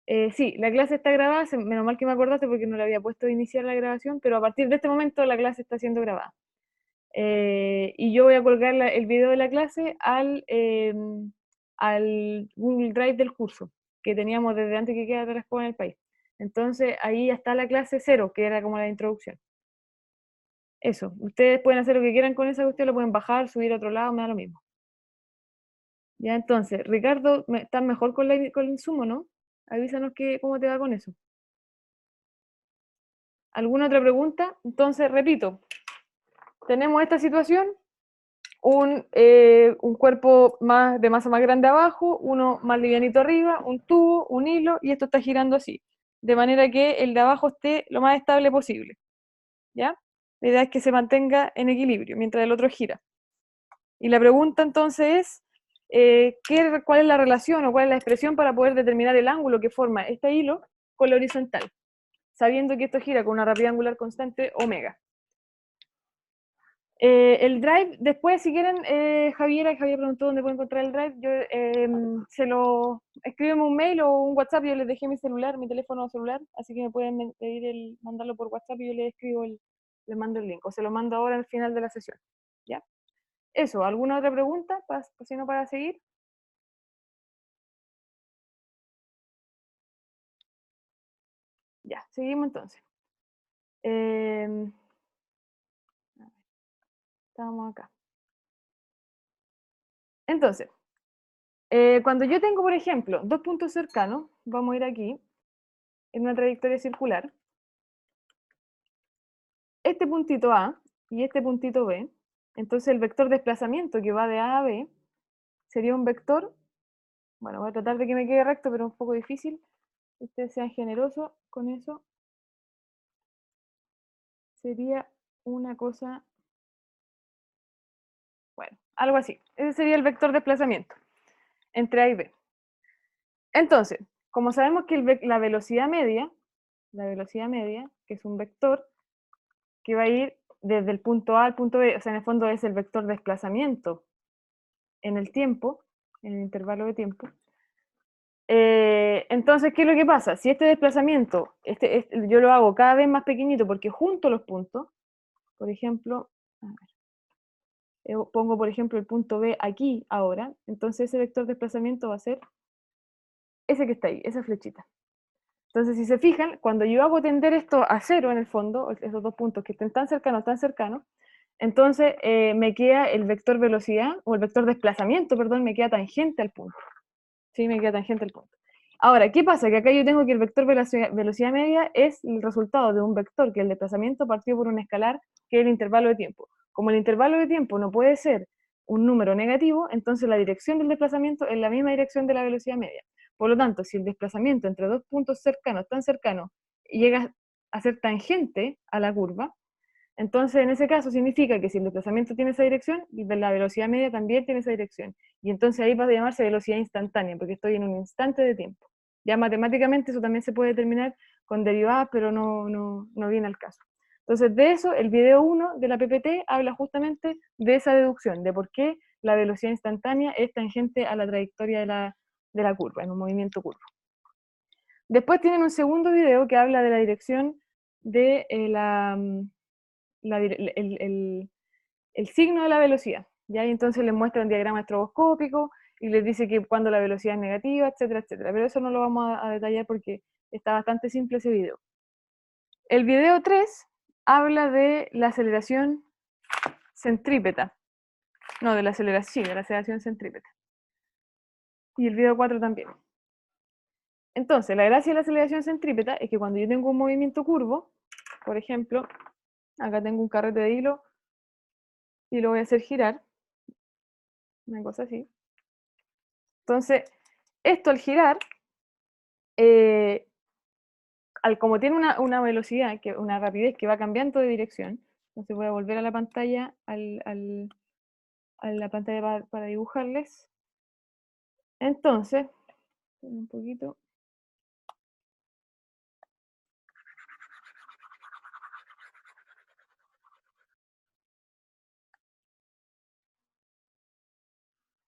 Sí, la clase está grabada, menos mal que me acordaste porque no le había puesto de iniciar la grabación, pero a partir de este momento la clase está siendo grabada. Y yo voy a colgar el video de la clase al Google Drive del curso, que teníamos desde antes que quedara la escuela en el país. Entonces ahí ya está la clase 0, que era como la introducción. Eso, ustedes pueden hacer lo que quieran con esa cuestión, lo pueden bajar, subir a otro lado, me da lo mismo. Ya, entonces, Ricardo, ¿estás mejor con el insumo, no? Avísanos cómo te va con eso. ¿Alguna otra pregunta? Entonces, repito, tenemos esta situación, un cuerpo de masa más grande abajo, uno más livianito arriba, un tubo, un hilo, y esto está girando así, de manera que el de abajo esté lo más estable posible, ¿ya? La idea es que se mantenga en equilibrio mientras el otro gira. Y la pregunta entonces es, ¿cuál es la relación o cuál es la expresión para poder determinar el ángulo que forma este hilo con la horizontal, sabiendo que esto gira con una rapidez angular constante omega? El drive, después, si quieren, Javier preguntó dónde puedo encontrar el drive. Yo se lo escríbeme un mail o un WhatsApp. Yo les dejé mi celular, mi teléfono celular, así que me pueden pedir mandarlo por WhatsApp y yo les escribo, les mando el link, o se lo mando ahora al final de la sesión. ¿Ya? Eso, ¿alguna otra pregunta? Si no, para seguir. Ya, seguimos entonces. Estamos acá. Entonces, cuando yo tengo, por ejemplo, dos puntos cercanos, vamos a ir aquí, en una trayectoria circular, este puntito A y este puntito B, entonces el vector desplazamiento que va de A a B sería un vector, bueno, voy a tratar de que me quede recto, pero es un poco difícil, ustedes sean generosos con eso, sería una cosa, bueno, algo así, ese sería el vector desplazamiento entre A y B. Entonces, como sabemos que la velocidad media, que es un vector que va a ir desde el punto A al punto B, o sea, en el fondo es el vector desplazamiento en el tiempo, en el intervalo de tiempo. Entonces, ¿qué es lo que pasa? Si este desplazamiento, yo lo hago cada vez más pequeñito porque junto los puntos, por ejemplo, pongo por ejemplo el punto B aquí ahora, entonces ese vector de desplazamiento va a ser ese que está ahí, esa flechita. Entonces, si se fijan, cuando yo hago tender esto a cero en el fondo, esos dos puntos que estén tan cercanos, entonces me queda el vector velocidad, o el vector desplazamiento, perdón, me queda tangente al punto. Sí, me queda tangente al punto. Ahora, ¿qué pasa? Que acá yo tengo que el vector velocidad media es el resultado de un vector, que es el desplazamiento partido por un escalar, que es el intervalo de tiempo. Como el intervalo de tiempo no puede ser un número negativo, entonces la dirección del desplazamiento es la misma dirección de la velocidad media. Por lo tanto, si el desplazamiento entre dos puntos cercanos, tan cercanos, llega a ser tangente a la curva, entonces en ese caso significa que si el desplazamiento tiene esa dirección, la velocidad media también tiene esa dirección. Y entonces ahí va a llamarse velocidad instantánea, porque estoy en un instante de tiempo. Ya matemáticamente eso también se puede determinar con derivadas, pero no viene al caso. Entonces de eso, el video 1 de la PPT habla justamente de esa deducción, de por qué la velocidad instantánea es tangente a la trayectoria de la curva, en un movimiento curvo. Después tienen un segundo video que habla de la dirección de el signo de la velocidad. ¿Ya? Y entonces les muestra un diagrama estroboscópico y les dice que cuando la velocidad es negativa, etcétera, etcétera. Pero eso no lo vamos a detallar porque está bastante simple ese video. El video 3 habla de la aceleración centrípeta. No, de la aceleración centrípeta. Y el video 4 también. Entonces, la gracia de la aceleración centrípeta es que cuando yo tengo un movimiento curvo, por ejemplo, acá tengo un carrete de hilo y lo voy a hacer girar, una cosa así. Entonces, esto al girar, como tiene una velocidad, una rapidez que va cambiando de dirección, entonces voy a volver a la pantalla, a la pantalla para dibujarles. Entonces, un poquito.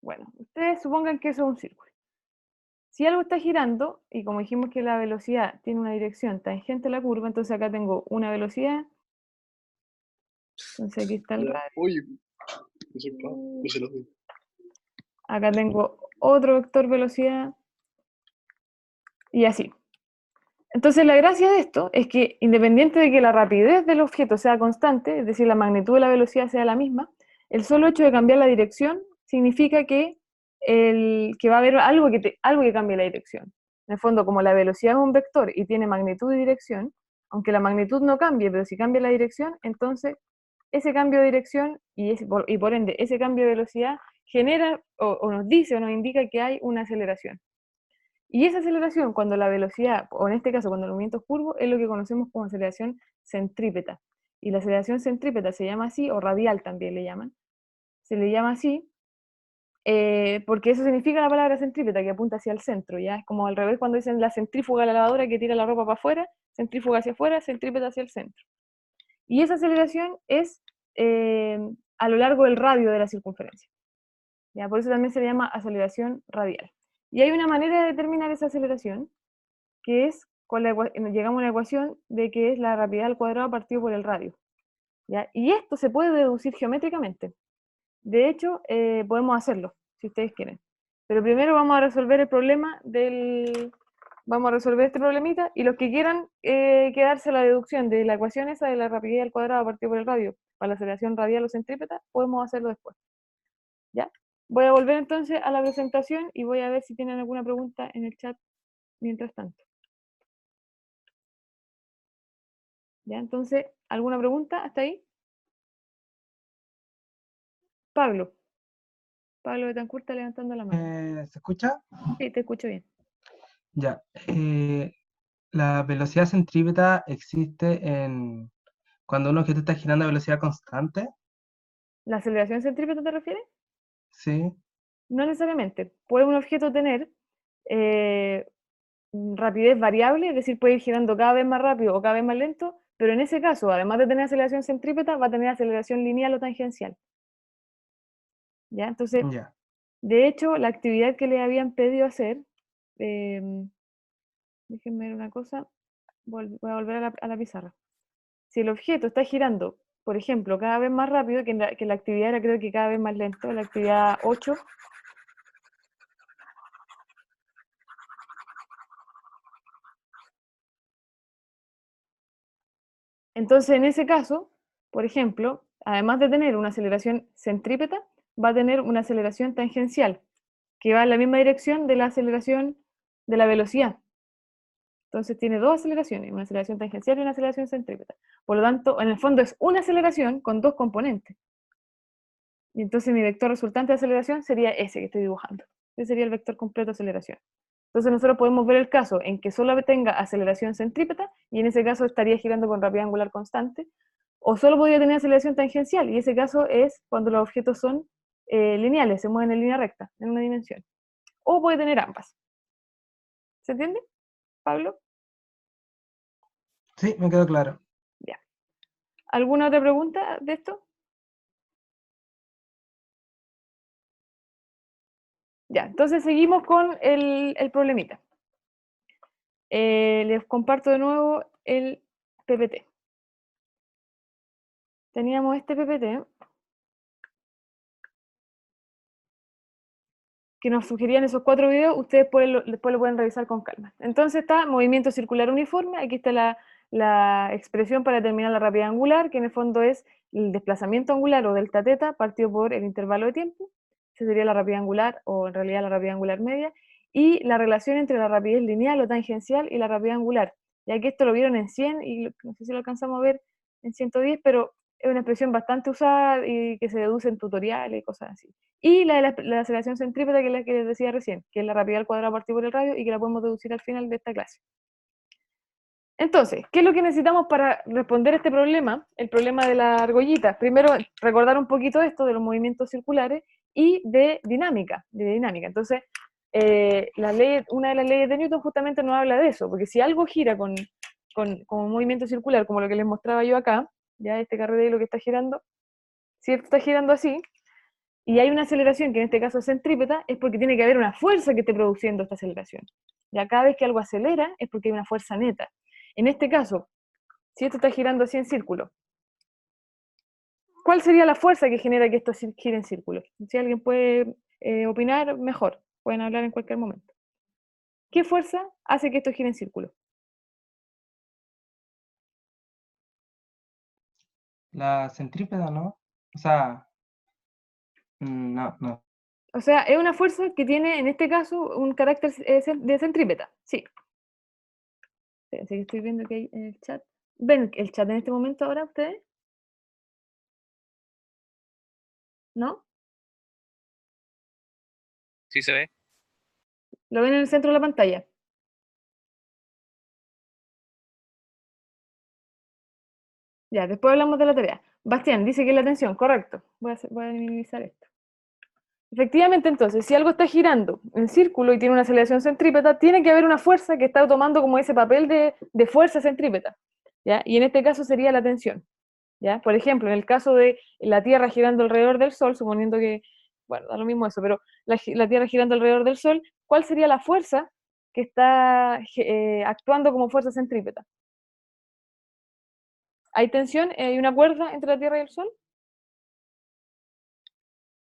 Bueno, ustedes supongan que eso es un círculo. Si algo está girando, y como dijimos que la velocidad tiene una dirección tangente a la curva, entonces acá tengo una velocidad, entonces aquí está el Ya. radio, Uy, puse los dedos. acá tengo otro vector velocidad, y así. Entonces la gracia de esto es que independiente de que la rapidez del objeto sea constante, es decir, la magnitud de la velocidad sea la misma, el solo hecho de cambiar la dirección significa que, que va a haber algo que cambie la dirección. En el fondo, como la velocidad es un vector y tiene magnitud y dirección, aunque la magnitud no cambie, pero si cambia la dirección, entonces ese cambio de dirección y por ende ese cambio de velocidad genera o nos dice o nos indica que hay una aceleración. Y esa aceleración, cuando la velocidad, o en este caso cuando el movimiento es curvo, es lo que conocemos como aceleración centrípeta. Y la aceleración centrípeta se llama así, o radial también le llaman. Se le llama así porque eso significa la palabra centrípeta, que apunta hacia el centro. Ya es como al revés cuando dicen la centrífuga de la lavadora que tira la ropa para afuera, centrífuga hacia afuera, centrípeta hacia el centro. Y esa aceleración es a lo largo del radio de la circunferencia. ¿Ya? Por eso también se le llama aceleración radial. Y hay una manera de determinar esa aceleración, que es, llegamos a una ecuación de que es la rapidez al cuadrado partido por el radio. ¿Ya? Y esto se puede deducir geométricamente. De hecho, podemos hacerlo, si ustedes quieren. Pero primero vamos a resolver el problema Vamos a resolver este problemita, y los que quieran quedarse a la deducción de la ecuación esa de la rapidez al cuadrado partido por el radio para la aceleración radial o centrípeta, podemos hacerlo después. ¿Ya? Voy a volver entonces a la presentación y voy a ver si tienen alguna pregunta en el chat mientras tanto. ¿Ya? Entonces, ¿alguna pregunta hasta ahí? Pablo. Pablo Betancourt está levantando la mano. ¿Se escucha? Sí, te escucho bien. Ya. La velocidad centrípeta existe cuando un objeto está girando a velocidad constante. ¿La aceleración centrípeta te refieres? Sí. No necesariamente. Puede un objeto tener eh, rapidez variable, es decir, puede ir girando cada vez más rápido o cada vez más lento, pero en ese caso, además de tener aceleración centrípeta, va a tener aceleración lineal o tangencial. ¿Ya? Entonces, Ya. de hecho, la actividad que le habían pedido hacer, déjenme ver una cosa, voy a volver a la pizarra. Si el objeto está girando, por ejemplo, cada vez más rápido, que la actividad era creo que cada vez más lento, la actividad 8, entonces en ese caso, por ejemplo, además de tener una aceleración centrípeta, va a tener una aceleración tangencial, que va en la misma dirección de la aceleración de la velocidad. Entonces tiene dos aceleraciones, una aceleración tangencial y una aceleración centrípeta. Por lo tanto, en el fondo es una aceleración con dos componentes. Y entonces mi vector resultante de aceleración sería ese que estoy dibujando. Ese sería el vector completo de aceleración. Entonces nosotros podemos ver el caso en que solo tenga aceleración centrípeta, y en ese caso estaría girando con rapidez angular constante, o solo podría tener aceleración tangencial, y ese caso es cuando los objetos son lineales, se mueven en línea recta, en una dimensión. O puede tener ambas. ¿Se entiende, Pablo? Sí, me quedó claro. Ya. ¿Alguna otra pregunta de esto? Ya, entonces seguimos con el problemita. Les comparto de nuevo el PPT. Teníamos este PPT que nos sugerían esos 4 videos, ustedes después lo pueden revisar con calma. Entonces está movimiento circular uniforme, aquí está la expresión para determinar la rapidez angular, que en el fondo es el desplazamiento angular o delta teta partido por el intervalo de tiempo, esa sería la rapidez angular, o en realidad la rapidez angular media, y la relación entre la rapidez lineal o tangencial y la rapidez angular, ya que esto lo vieron en 100 y no sé si lo alcanzamos a ver en 110, pero es una expresión bastante usada y que se deduce en tutoriales y cosas así. Y la aceleración centrípeta, que es la que les decía recién, que es la rapidez al cuadrado partido por el radio y que la podemos deducir al final de esta clase. Entonces, ¿qué es lo que necesitamos para responder este problema? El problema de la argollita. Primero, recordar un poquito esto de los movimientos circulares y de dinámica. Entonces, una de las leyes de Newton justamente nos habla de eso, porque si algo gira con un movimiento circular, como lo que les mostraba yo acá, ya este carrete lo que está girando, si esto está girando así, y hay una aceleración, que en este caso es centrípeta, es porque tiene que haber una fuerza que esté produciendo esta aceleración. Ya cada vez que algo acelera es porque hay una fuerza neta. En este caso, si esto está girando así en círculo, ¿cuál sería la fuerza que genera que esto gire en círculo? Si alguien puede opinar, mejor. Pueden hablar en cualquier momento. ¿Qué fuerza hace que esto gire en círculo? La centrípeta, ¿no? O sea, no. O sea, es una fuerza que tiene, en este caso, un carácter de centrípeta. Sí. Espérense que estoy viendo que hay en el chat. ¿Ven el chat en este momento ahora ustedes? ¿No? Sí se ve. ¿Lo ven en el centro de la pantalla? Ya, después hablamos de la tarea. Bastián dice que es la tensión, correcto. Voy a minimizar esto. Efectivamente, entonces, si algo está girando en círculo y tiene una aceleración centrípeta, tiene que haber una fuerza que está tomando como ese papel de fuerza centrípeta, ¿ya? Y en este caso sería la tensión, ¿ya? Por ejemplo, en el caso de la Tierra girando alrededor del Sol, suponiendo que, bueno, da lo mismo eso, pero la Tierra girando alrededor del Sol, ¿cuál sería la fuerza que está actuando como fuerza centrípeta? ¿Hay tensión? ¿Hay una cuerda entre la Tierra y el Sol?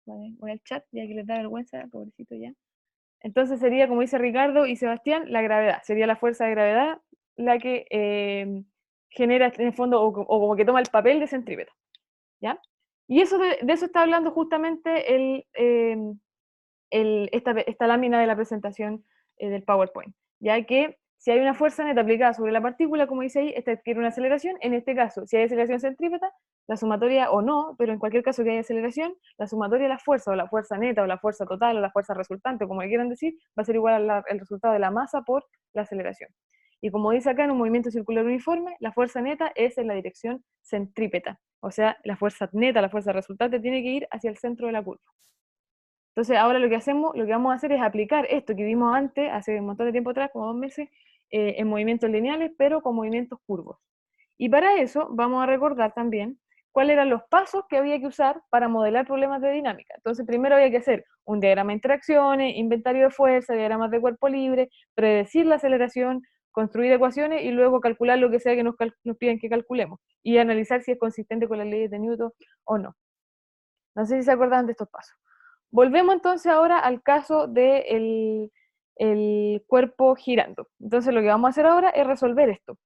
Vale, voy al chat, ya que les da vergüenza, pobrecito ya. Entonces sería, como dice Ricardo y Sebastián, la gravedad. Sería la fuerza de gravedad la que genera, en el fondo, o como que toma el papel de centrípeta, ¿ya? Y eso de eso está hablando justamente esta lámina de la presentación del PowerPoint, ya que si hay una fuerza neta aplicada sobre la partícula, como dice ahí, esta adquiere una aceleración. En este caso, si hay aceleración centrípeta, la sumatoria o no, pero en cualquier caso que haya aceleración, la sumatoria de la fuerza, o la fuerza neta, o la fuerza total, o la fuerza resultante, como le quieran decir, va a ser igual al resultado de la masa por la aceleración. Y como dice acá, en un movimiento circular uniforme, la fuerza neta es en la dirección centrípeta. O sea, la fuerza neta, la fuerza resultante, tiene que ir hacia el centro de la curva. Entonces ahora lo que vamos a hacer es aplicar esto que vimos antes, hace un montón de tiempo atrás, como 2 meses, en movimientos lineales, pero con movimientos curvos. Y para eso vamos a recordar también cuáles eran los pasos que había que usar para modelar problemas de dinámica. Entonces primero había que hacer un diagrama de interacciones, inventario de fuerza, diagramas de cuerpo libre, predecir la aceleración, construir ecuaciones y luego calcular lo que sea que nos piden que calculemos y analizar si es consistente con las leyes de Newton o no. No sé si se acuerdan de estos pasos. Volvemos entonces ahora al caso del el cuerpo girando. Entonces lo que vamos a hacer ahora es resolver esto,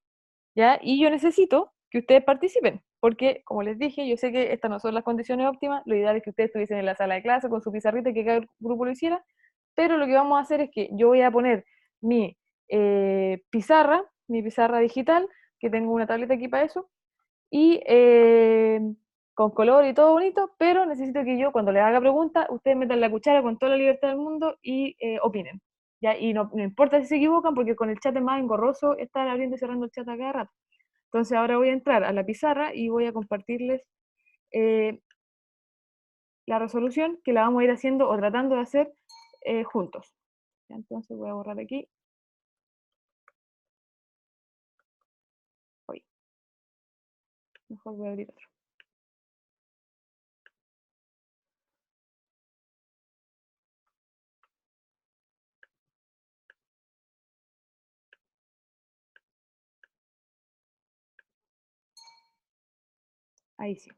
¿ya? Y yo necesito que ustedes participen, porque como les dije, yo sé que estas no son las condiciones óptimas, lo ideal es que ustedes estuviesen en la sala de clase con su pizarrita y que cada grupo lo hiciera, pero lo que vamos a hacer es que yo voy a poner mi pizarra digital, que tengo una tableta aquí para eso, y con color y todo bonito, pero necesito que yo, cuando les haga preguntas, ustedes metan la cuchara con toda la libertad del mundo y opinen. ¿Ya? Y no importa si se equivocan, porque con el chat es más engorroso estar abriendo y cerrando el chat a cada rato. Entonces ahora voy a entrar a la pizarra y voy a compartirles eh, la resolución, que la vamos a ir haciendo o tratando de hacer juntos. ¿Ya? Entonces voy a borrar aquí. Hoy. Mejor voy a abrir otro. Ahí sí.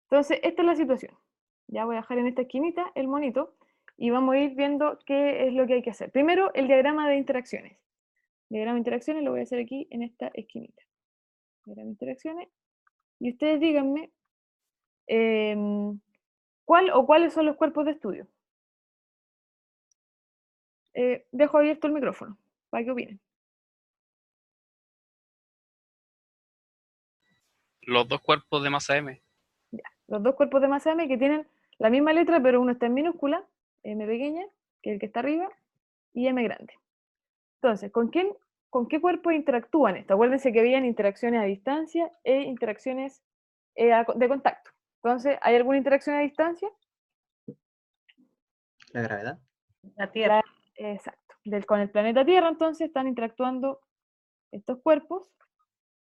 Entonces, esta es la situación. Ya voy a dejar en esta esquinita el monito y vamos a ir viendo qué es lo que hay que hacer. Primero, el diagrama de interacciones. El diagrama de interacciones lo voy a hacer aquí en esta esquinita. Diagrama de interacciones. Y ustedes díganme cuál o cuáles son los cuerpos de estudio. Dejo abierto el micrófono para que opinen. Los dos cuerpos de masa M. Ya. Los dos cuerpos de masa M que tienen la misma letra, pero uno está en minúscula, M pequeña, que es el que está arriba, y M grande. Entonces, ¿con qué cuerpos interactúan esto? Acuérdense que habían interacciones a distancia e interacciones de contacto. Entonces, ¿hay alguna interacción a distancia? La gravedad. La Tierra. Exacto. Con el planeta Tierra, entonces, están interactuando estos cuerpos,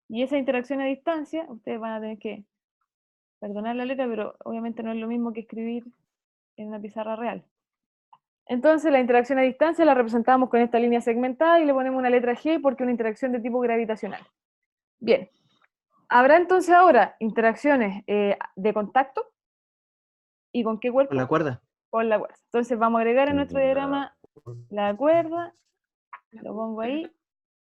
y esa interacción a distancia, ustedes van a tener que Perdonad la letra, pero obviamente no es lo mismo que escribir en una pizarra real. Entonces la interacción a distancia la representamos con esta línea segmentada y le ponemos una letra G porque es una interacción de tipo gravitacional. Bien. ¿Habrá entonces ahora interacciones de contacto? ¿Y con qué cuerpo? Con la cuerda. Con la cuerda. Entonces vamos a agregar en nuestro diagrama la cuerda, lo pongo ahí,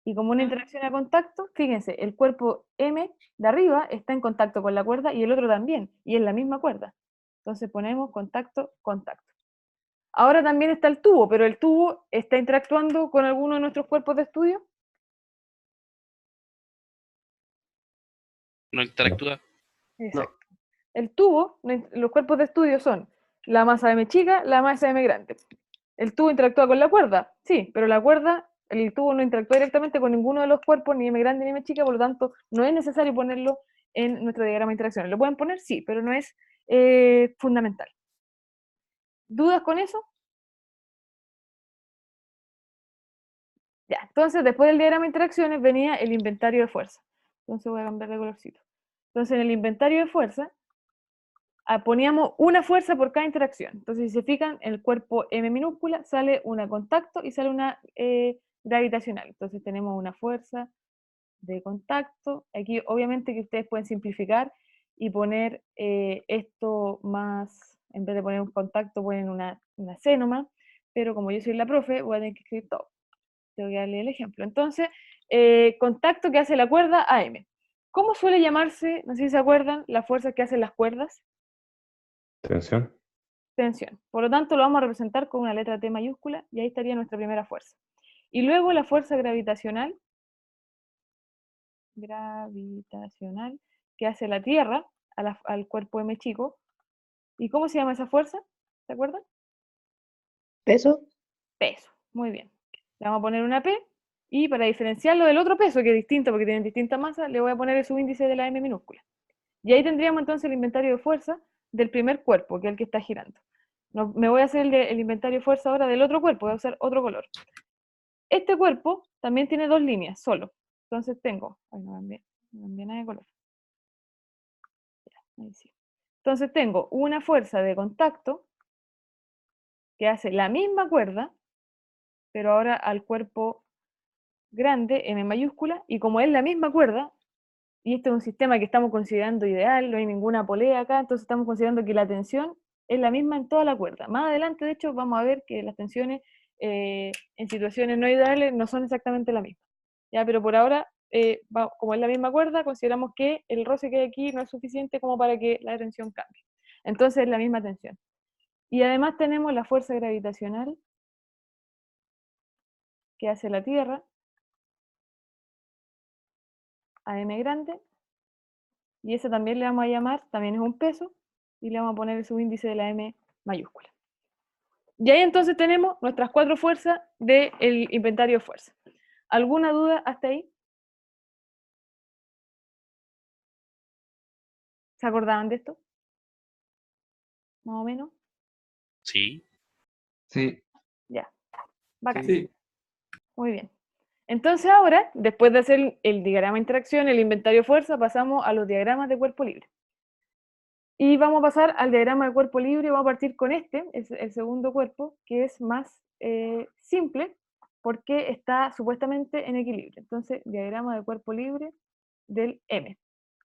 y como una interacción a contacto, fíjense, el cuerpo M de arriba está en contacto con la cuerda y el otro también, y es la misma cuerda. Entonces ponemos contacto, contacto. Ahora también está el tubo, pero el tubo está interactuando con alguno de nuestros cuerpos de estudio. No interactúa. Exacto. El tubo, los cuerpos de estudio son la masa M chica, la masa M grande. ¿El tubo interactúa con la cuerda? Sí, pero la cuerda, el tubo no interactúa directamente con ninguno de los cuerpos, ni M grande ni M chica, por lo tanto, no es necesario ponerlo en nuestro diagrama de interacciones. ¿Lo pueden poner? Sí, pero no es fundamental. ¿Dudas con eso? Ya, entonces después del diagrama de interacciones venía el inventario de fuerza. Entonces voy a cambiar de colorcito. Entonces en el inventario de fuerza poníamos una fuerza por cada interacción. Entonces, si se fijan, el cuerpo M minúscula sale una contacto y sale una gravitacional. Entonces tenemos una fuerza de contacto. Aquí obviamente que ustedes pueden simplificar y poner esto más, en vez de poner un contacto, ponen una C nomás, pero como yo soy la profe, voy a tener que escribir todo. Te voy a darle el ejemplo. Entonces, contacto que hace la cuerda AM. ¿Cómo suele llamarse, no sé si se acuerdan, las fuerzas que hacen las cuerdas? Tensión. Tensión. Por lo tanto, lo vamos a representar con una letra T mayúscula y ahí estaría nuestra primera fuerza. Y luego la fuerza gravitacional, que hace la Tierra al cuerpo M chico. ¿Y cómo se llama esa fuerza? ¿Se acuerdan? ¿Peso? Peso. Muy bien. Le vamos a poner una P y para diferenciarlo del otro peso, que es distinto porque tienen distinta masa, le voy a poner el subíndice de la M minúscula. Y ahí tendríamos entonces el inventario de fuerza del primer cuerpo, que es el que está girando. No, me voy a hacer el inventario de fuerza ahora del otro cuerpo, voy a usar otro color. Este cuerpo también tiene dos líneas, solo. Entonces tengo, no cambié nada de color. Ya, ahí sí. Entonces tengo una fuerza de contacto que hace la misma cuerda, pero ahora al cuerpo grande, M mayúscula, y como es la misma cuerda, y este es un sistema que estamos considerando ideal, no hay ninguna polea acá, entonces estamos considerando que la tensión es la misma en toda la cuerda. Más adelante, de hecho, vamos a ver que las tensiones en situaciones no ideales no son exactamente la misma. ¿Ya? Pero por ahora, como es la misma cuerda, consideramos que el roce que hay aquí no es suficiente como para que la tensión cambie. Entonces es la misma tensión. Y además tenemos la fuerza gravitacional que hace la Tierra a M grande, y esa también le vamos a llamar, también es un peso, y le vamos a poner el subíndice de la M mayúscula. Y ahí entonces tenemos nuestras cuatro fuerzas del inventario de fuerza. ¿Alguna duda hasta ahí? ¿Se acordaban de esto? ¿Más o menos? Sí. Sí. Ya, bacán. Sí. Muy bien. Entonces ahora, después de hacer el diagrama de interacción, el inventario de fuerza, pasamos a los diagramas de cuerpo libre. Y vamos a pasar al diagrama de cuerpo libre, vamos a partir con este, es el segundo cuerpo, que es más simple, porque está supuestamente en equilibrio. Entonces, diagrama de cuerpo libre del M.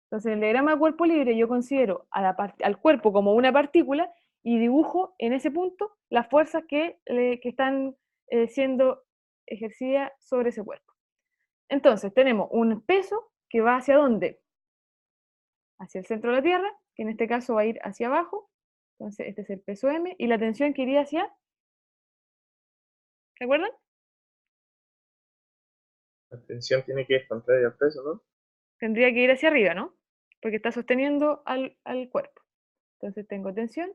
Entonces, en el diagrama de cuerpo libre yo considero al cuerpo como una partícula y dibujo en ese punto las fuerzas que están siendo ejercidas sobre ese cuerpo. Entonces, tenemos un peso que va hacia dónde? Hacia el centro de la Tierra, que en este caso va a ir hacia abajo. Entonces, este es el peso M, y la tensión que iría hacia, ¿recuerdan? La tensión tiene que ir contraria al peso, ¿no? Tendría que ir hacia arriba, ¿no? Porque está sosteniendo al cuerpo. Entonces tengo tensión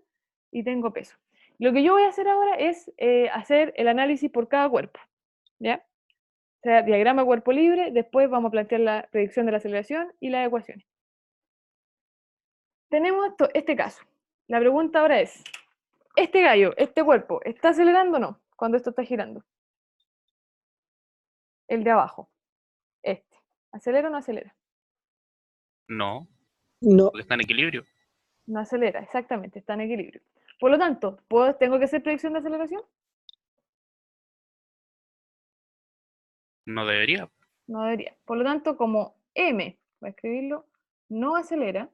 y tengo peso. Lo que yo voy a hacer ahora es hacer el análisis por cada cuerpo, ¿ya? O sea, diagrama cuerpo libre, después vamos a plantear la predicción de la aceleración y las ecuaciones. Tenemos este caso. La pregunta ahora es, ¿este gallo, este cuerpo, está acelerando o no cuando esto está girando? El de abajo, este. ¿Acelera o no acelera? No, No. porque está en equilibrio. No acelera, exactamente, está en equilibrio. Por lo tanto, ¿tengo que hacer predicción de aceleración? No debería. No debería. Por lo tanto, como M, voy a escribirlo, no acelera,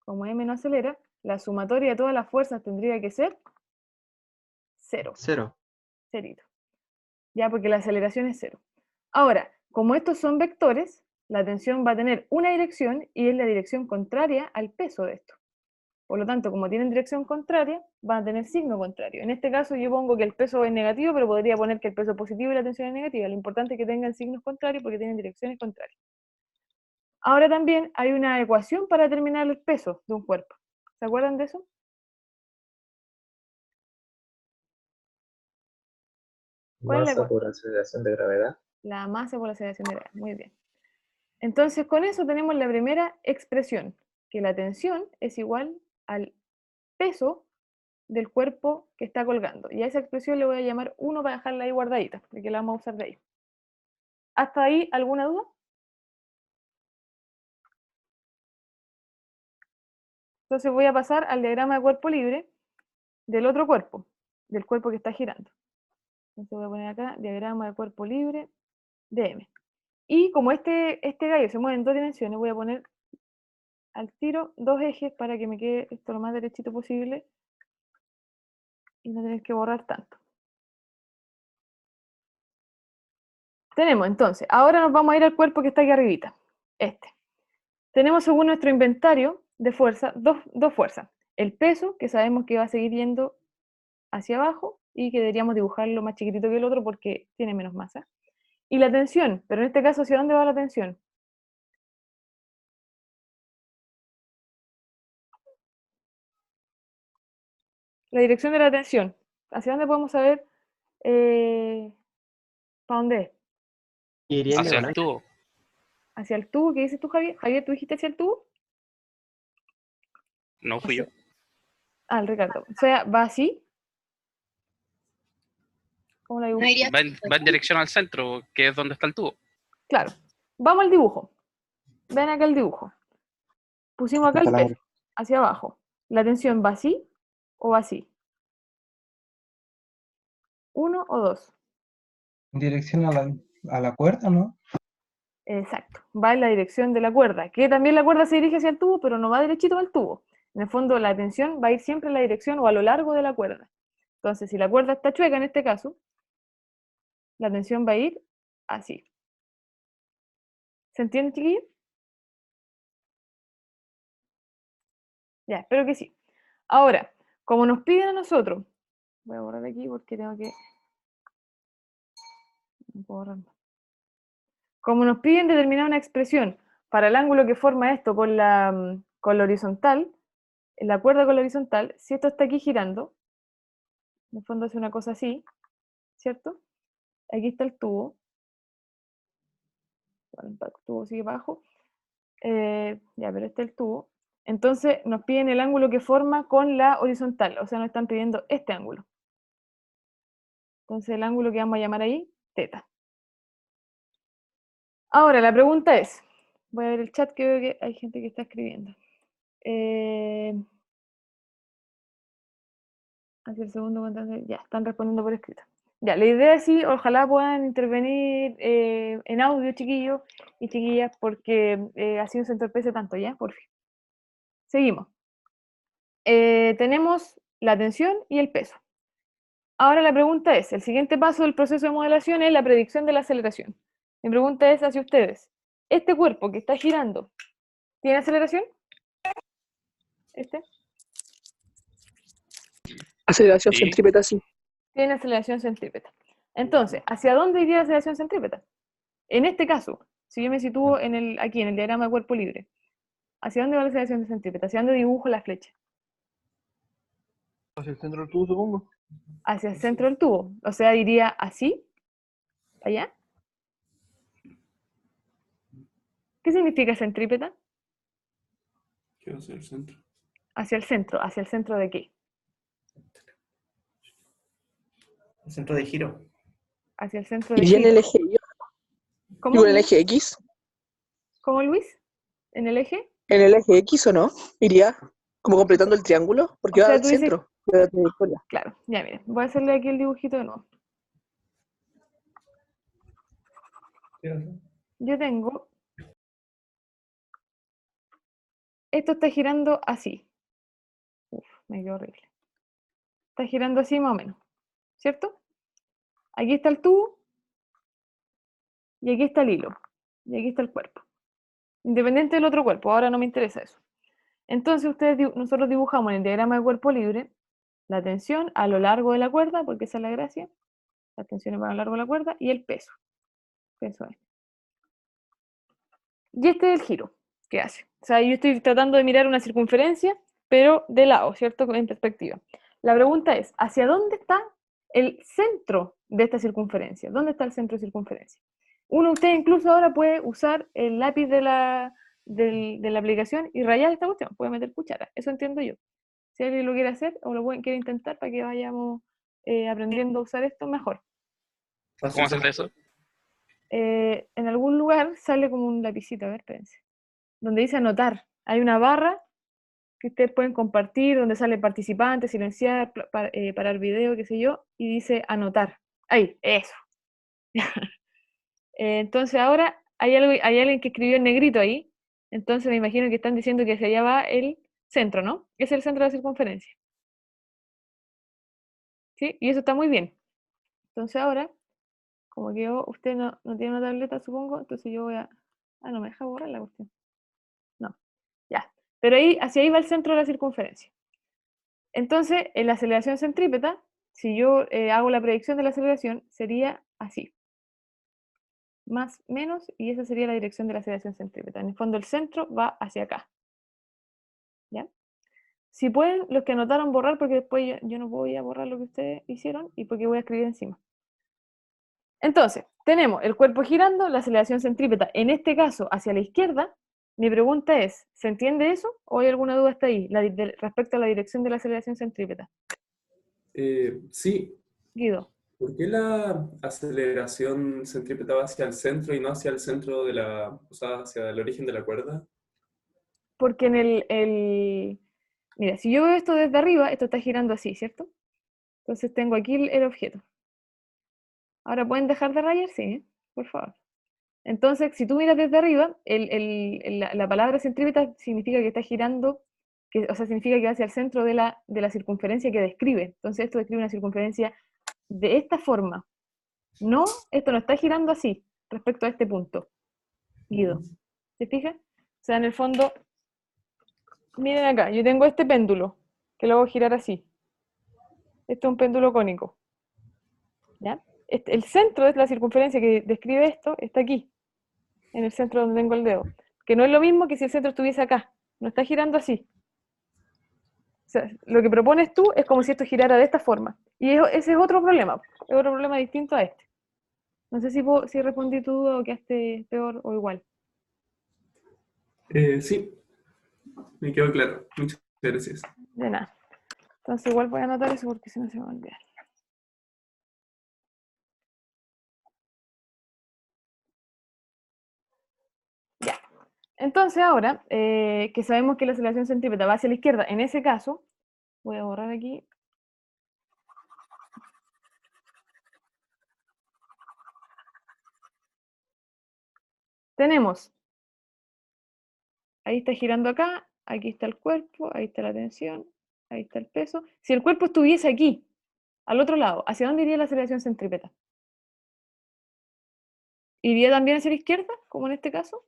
como M no acelera, la sumatoria de todas las fuerzas tendría que ser 0. 0. Cerito. Ya, porque la aceleración es 0. Ahora, como estos son vectores, la tensión va a tener una dirección y es la dirección contraria al peso de esto. Por lo tanto, como tienen dirección contraria, van a tener signo contrario. En este caso yo pongo que el peso es negativo, pero podría poner que el peso es positivo y la tensión es negativa. Lo importante es que tengan signos contrarios porque tienen direcciones contrarias. Ahora también hay una ecuación para determinar el peso de un cuerpo. ¿Se acuerdan de eso? ¿Cuál es la Masa ecuación? por aceleración de gravedad. La masa por aceleración de gravedad. Muy bien. Entonces, con eso tenemos la primera expresión, que la tensión es igual al peso del cuerpo que está colgando. Y a esa expresión le voy a llamar 1 para dejarla ahí guardadita, porque la vamos a usar de ahí. ¿Hasta ahí alguna duda? Entonces voy a pasar al diagrama de cuerpo libre del otro cuerpo, del cuerpo que está girando. Entonces voy a poner acá diagrama de cuerpo libre de M. Y como este gallo se mueve en 2 dimensiones, voy a poner al tiro 2 ejes para que me quede esto lo más derechito posible y no tener que borrar tanto. Tenemos entonces, ahora nos vamos a ir al cuerpo que está aquí arribita, este. Tenemos según nuestro inventario de fuerza, dos fuerzas. El peso, que sabemos que va a seguir yendo hacia abajo y que deberíamos dibujarlo más chiquitito que el otro porque tiene menos masa. Y la tensión, pero en este caso, ¿hacia dónde va la tensión? La dirección de la tensión. ¿Hacia dónde podemos saber para dónde es? Iría en Hacia el diagonal. tubo. ¿Hacia el tubo? ¿Qué dices tú, Javier? Javier, ¿tú dijiste hacia el tubo? No fui yo. Ah, el Ricardo. O sea, ¿va así? ¿Cómo la dibujo? Va en dirección al centro, que es donde está el tubo. Claro. Vamos al dibujo. Ven acá el dibujo. Pusimos acá el peso, hacia abajo. ¿La tensión va así o va así? ¿1 o 2? En dirección a la cuerda, ¿no? Exacto, va en la dirección de la cuerda, que también la cuerda se dirige hacia el tubo, pero no va derechito al tubo. En el fondo, la tensión va a ir siempre en la dirección o a lo largo de la cuerda. Entonces, si la cuerda está chueca en este caso, la tensión va a ir así. ¿Se entiende, chiquillos? Ya, espero que sí. Ahora, como nos piden a nosotros, voy a borrar aquí porque tengo que... No puedo borrar más. Como nos piden determinar una expresión para el ángulo que forma esto con la horizontal, la cuerda con la horizontal, si esto está aquí girando, en el fondo hace una cosa así, ¿cierto? Aquí está el tubo. Bueno, el tubo sigue abajo. Ya, pero este es el tubo. Entonces nos piden el ángulo que forma con la horizontal, o sea, nos están pidiendo este ángulo. Entonces el ángulo que vamos a llamar ahí, teta. Ahora, la pregunta es, voy a ver el chat que veo que hay gente que está escribiendo. Hacia el segundo contante, ya, están respondiendo por escrito. Ya, la idea es sí, ojalá puedan intervenir en audio, chiquillos y chiquillas, porque así no se entorpece tanto, ¿ya? Por fin. Seguimos. Tenemos la tensión y el peso. Ahora la pregunta es, el siguiente paso del proceso de modelación es la predicción de la aceleración. Mi pregunta es hacia ustedes. ¿Este cuerpo que está girando tiene aceleración? ¿Este? Aceleración Sí. centrípeta, sí. Tiene aceleración centrípeta. Entonces, ¿hacia dónde iría la aceleración centrípeta? En este caso, si yo me sitúo aquí en el diagrama de cuerpo libre, ¿hacia dónde va la aceleración centrípeta? ¿Hacia dónde dibujo la flecha? Hacia el centro del tubo, supongo. Hacia el centro del tubo. O sea, iría así, allá. ¿Qué significa centrípeta? ¿Qué hacia el centro? Hacia el centro. ¿Hacia el centro de qué? El centro de giro. Hacia el centro de ¿Y en giro. el eje Y? ¿Cómo? ¿Y en el eje X? ¿Cómo, Luis? ¿En el eje? ¿En el eje X o no? ¿Iría como completando el triángulo? Porque O va sea, al tú dices- centro de la trayectoria. Claro, ya miren, voy a hacerle aquí el dibujito de nuevo. Yo tengo, esto está girando así. Uf, me quedó horrible. Está girando así más o menos, ¿cierto? Aquí está el tubo, y aquí está el hilo, y aquí está el cuerpo. Independiente del otro cuerpo, ahora no me interesa eso. Entonces nosotros dibujamos en el diagrama de cuerpo libre la tensión a lo largo de la cuerda, porque esa es la gracia. Las tensiones van a lo largo de la cuerda, y el peso. Peso es. Y este es el giro que hace. O sea, yo estoy tratando de mirar una circunferencia, pero de lado, ¿cierto? En perspectiva. La pregunta es, ¿hacia dónde está el centro de esta circunferencia? ¿Dónde está el centro de circunferencia? Usted incluso ahora puede usar el lápiz de la aplicación y rayar esta cuestión. Puede meter cuchara. Eso entiendo yo. Si alguien lo quiere hacer o quiere intentar para que vayamos aprendiendo a usar esto, mejor. ¿Cómo haces eso? En algún lugar sale como un lapicito, a ver, espérense, donde dice anotar. Hay una barra que ustedes pueden compartir, donde sale participante, silenciar, parar video, qué sé yo, y dice anotar. Ahí, eso. Entonces ahora hay alguien que escribió en negrito ahí, entonces me imagino que están diciendo que hacia allá va el centro, ¿no? Es el centro de la circunferencia. ¿Sí? Y eso está muy bien. Entonces ahora, como que usted no tiene una tableta, supongo, entonces yo voy a... Ah, no me deja borrar la cuestión. No, ya. Pero hacia ahí va el centro de la circunferencia. Entonces, en la aceleración centrípeta, si yo hago la predicción de la aceleración, sería así. Más, menos, y esa sería la dirección de la aceleración centrípeta. En el fondo, el centro va hacia acá. ¿Ya? Si pueden, los que anotaron borrar, porque después yo no voy a borrar lo que ustedes hicieron, y porque voy a escribir encima. Entonces, tenemos el cuerpo girando, la aceleración centrípeta, en este caso, hacia la izquierda. Mi pregunta es, ¿se entiende eso? ¿O hay alguna duda hasta ahí respecto a la dirección de la aceleración centrípeta? Sí, Guido. ¿por qué la aceleración centrípeta va hacia el centro y no hacia el centro de o sea, hacia el origen de la cuerda? Porque mira, si yo veo esto desde arriba, esto está girando así, ¿cierto? Entonces tengo aquí el objeto. Ahora, ¿pueden dejar de rayar? Sí, ¿eh? Por favor. Entonces, si tú miras desde arriba, la palabra centrípeta significa que está girando, o sea, significa que va hacia el centro de la circunferencia que describe. Entonces, esto describe una circunferencia de esta forma. No, esto no está girando así, respecto a este punto. Guido, ¿se fija? O sea, en el fondo, miren acá, yo tengo este péndulo, que lo hago girar así. Este es un péndulo cónico. ¿Ya? El centro de la circunferencia que describe esto está aquí, en el centro donde tengo el dedo. Que no es lo mismo que si el centro estuviese acá. No está girando así. O sea, lo que propones tú es como si esto girara de esta forma. Y ese es otro problema. Es otro problema distinto a este. No sé si respondí tu duda o quedaste peor o igual. Sí, me quedó claro. Muchas gracias. De nada. Entonces igual voy a anotar eso porque si no se me va a olvidar. Ya. Entonces ahora, que sabemos que la aceleración centrípeta va hacia la izquierda, en ese caso, voy a borrar aquí. Tenemos, ahí está girando acá, aquí está el cuerpo, ahí está la tensión, ahí está el peso. Si el cuerpo estuviese aquí, al otro lado, ¿hacia dónde iría la aceleración centrípeta? ¿Iría también hacia la izquierda, como en este caso?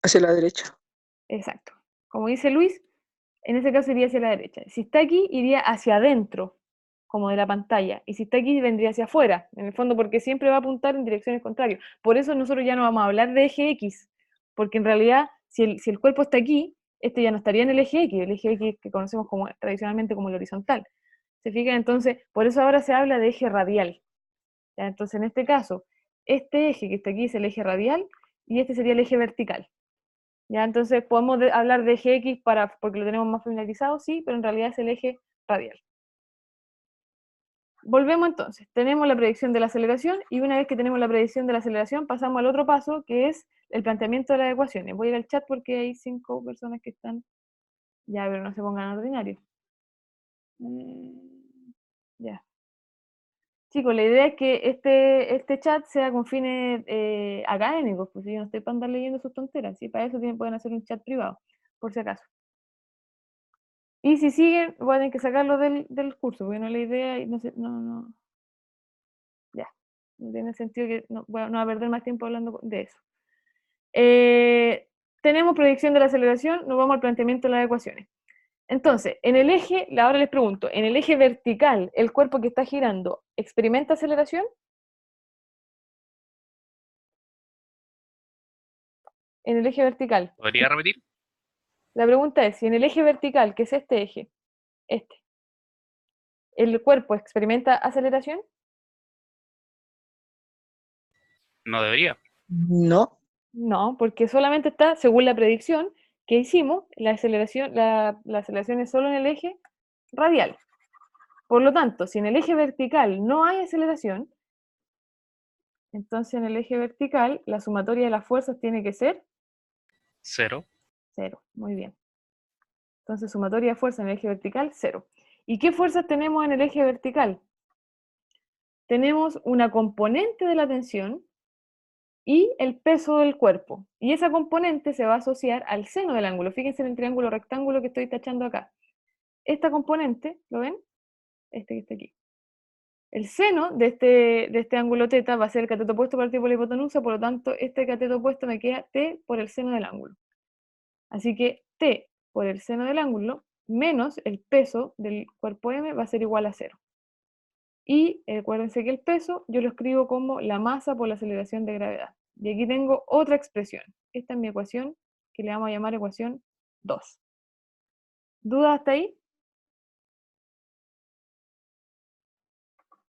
Hacia la derecha. Exacto. Como dice Luis, en ese caso iría hacia la derecha. Si está aquí, iría hacia adentro, como de la pantalla. Y si está aquí, vendría hacia afuera, en el fondo, porque siempre va a apuntar en direcciones contrarias. Por eso nosotros ya no vamos a hablar de eje X, porque en realidad, si el cuerpo está aquí, este ya no estaría en el eje X que conocemos tradicionalmente como el horizontal. ¿Se fijan? Entonces, por eso ahora se habla de eje radial. ¿Ya? Entonces, en este caso, este eje que está aquí es el eje radial y este sería el eje vertical. ¿Ya? Entonces podemos hablar de eje X porque lo tenemos más familiarizado, sí, pero en realidad es el eje radial. volvemos entonces. Tenemos la predicción de la aceleración y una vez que tenemos la predicción de la aceleración pasamos al otro paso que es el planteamiento de las ecuaciones. Voy a ir al chat porque hay 5 personas que están... Ya, pero no se pongan ordinarios. Ya. Chicos, la idea es que este chat sea con fines académicos, pues yo no estoy para andar leyendo sus tonteras, ¿sí? Para eso pueden hacer un chat privado, por si acaso. Y si siguen, voy a tener que sacarlo del curso, porque no es la idea y no sé, no. Ya, no tiene sentido que no voy a perder más tiempo hablando de eso. Tenemos predicción de la aceleración, nos vamos al planteamiento de las ecuaciones. Entonces, en el eje, ahora les pregunto, en el eje vertical, ¿el cuerpo que está girando experimenta aceleración? En el eje vertical. ¿Podría repetir? La pregunta es, si en el eje vertical, que es este eje, ¿el cuerpo experimenta aceleración? No debería. No. No, porque solamente está, según la predicción que hicimos, la aceleración es solo en el eje radial. Por lo tanto, si en el eje vertical no hay aceleración, entonces en el eje vertical la sumatoria de las fuerzas tiene que ser 0. 0. Muy bien. Entonces sumatoria de fuerzas en el eje vertical, 0. ¿Y qué fuerzas tenemos en el eje vertical? Tenemos una componente de la tensión y el peso del cuerpo. Y esa componente se va a asociar al seno del ángulo. Fíjense en el triángulo rectángulo que estoy tachando acá. Esta componente, ¿lo ven? Este que está aquí. El seno de este ángulo θ va a ser el cateto opuesto partido por la hipotenusa, por lo tanto, este cateto opuesto me queda t por el seno del ángulo. Así que t por el seno del ángulo menos el peso del cuerpo m va a ser igual a 0. Y acuérdense que el peso yo lo escribo como la masa por la aceleración de gravedad. Y aquí tengo otra expresión. Esta es mi ecuación, que le vamos a llamar ecuación 2. ¿Dudas hasta ahí?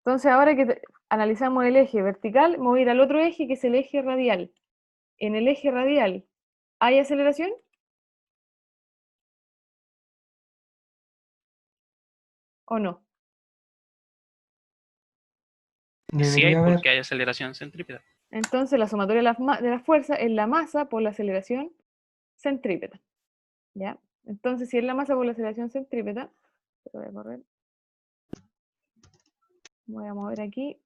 Entonces, ahora que analizamos el eje vertical, me voy a ir al otro eje, que es el eje radial. En el eje radial, ¿hay aceleración? ¿O no? Sí hay Debería haber. porque hay aceleración centrípeta. Entonces, la sumatoria de las fuerzas es la masa por la aceleración centrípeta. ¿Ya? Entonces, si es la masa por la aceleración centrípeta, lo voy a correr. Voy a mover aquí.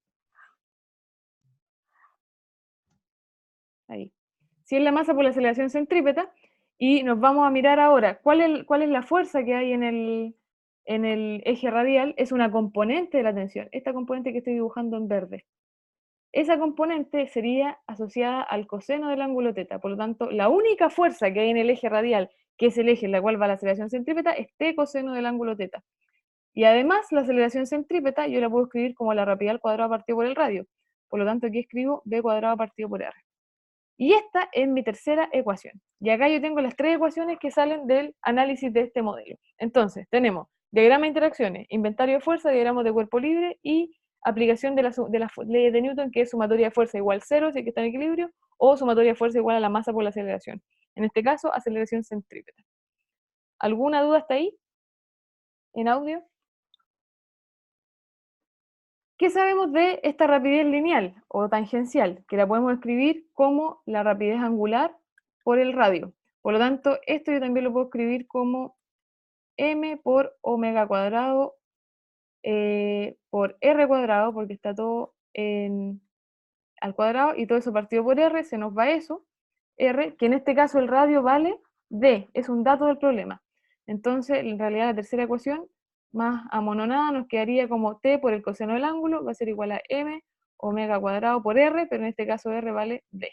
Ahí. Si es la masa por la aceleración centrípeta, y nos vamos a mirar ahora cuál es la fuerza que hay en el eje radial, es una componente de la tensión, esta componente que estoy dibujando en verde. Esa componente sería asociada al coseno del ángulo θ, por lo tanto, la única fuerza que hay en el eje radial, que es el eje en el cual va la aceleración centrípeta, es t coseno del ángulo θ. Y además, la aceleración centrípeta yo la puedo escribir como la rapidez al cuadrado partido por el radio. Por lo tanto, aquí escribo b cuadrado partido por r. Y esta es mi tercera ecuación. Y acá yo tengo las 3 ecuaciones que salen del análisis de este modelo. Entonces, tenemos diagrama de interacciones, inventario de fuerza, diagrama de cuerpo libre y aplicación de las leyes de Newton, que es sumatoria de fuerza igual 0, si es que está en equilibrio, o sumatoria de fuerza igual a la masa por la aceleración. En este caso, aceleración centrípeta. ¿Alguna duda hasta ahí? ¿En audio? ¿Qué sabemos de esta rapidez lineal o tangencial? Que la podemos escribir como la rapidez angular por el radio. Por lo tanto, esto yo también lo puedo escribir como m por omega cuadrado por r cuadrado, porque está todo al cuadrado, y todo eso partido por r, se nos va eso, r, que en este caso el radio vale d, es un dato del problema. Entonces, en realidad la tercera ecuación, más amononada, nos quedaría como t por el coseno del ángulo, va a ser igual a m omega cuadrado por r, pero en este caso r vale d.